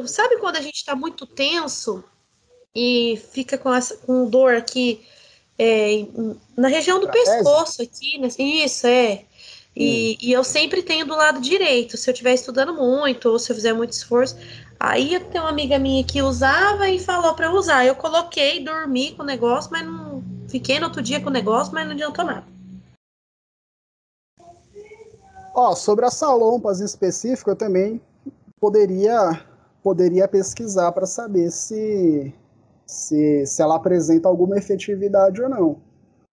Sabe quando a gente tá muito tenso e fica com dor aqui na região do pescoço aqui, né? Isso, E eu sempre tenho do lado direito, se eu estiver estudando muito, ou se eu fizer muito esforço. Aí eu tenho uma amiga minha que usava e falou pra eu usar. Eu coloquei, dormi com o negócio, mas não. Fiquei no outro dia com o negócio, mas não adiantou nada. Sobre as salompas em específico, eu também poderia pesquisar para saber se ela apresenta alguma efetividade ou não.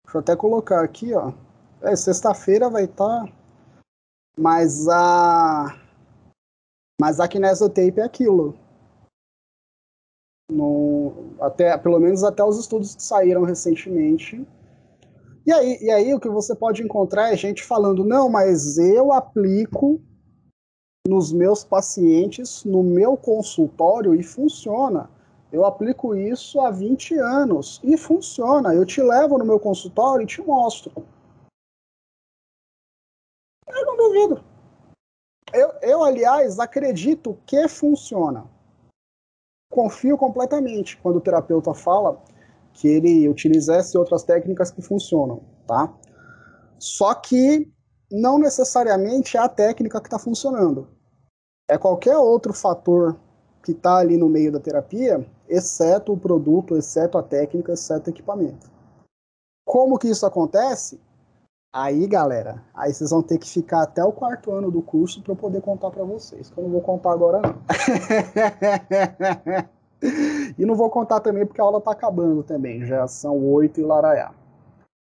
Deixa eu até colocar aqui, sexta-feira vai estar, mas a Kinesiotape é aquilo. Pelo menos até os estudos que saíram recentemente. E aí o que você pode encontrar é gente falando, não, mas eu aplico nos meus pacientes, no meu consultório e funciona. Eu aplico isso há 20 anos e funciona. Eu te levo no meu consultório e te mostro. Eu não duvido. Eu, aliás, acredito que funciona. Confio completamente quando o terapeuta fala que ele utilizasse outras técnicas que funcionam, tá? Só que não necessariamente é a técnica que está funcionando. É qualquer outro fator que está ali no meio da terapia, exceto o produto, exceto a técnica, exceto o equipamento. Como que isso acontece? Aí, galera, vocês vão ter que ficar até o 4º ano do curso para eu poder contar para vocês, que eu não vou contar agora não. E não vou contar também porque a aula está acabando também, já são 8 e laraiá.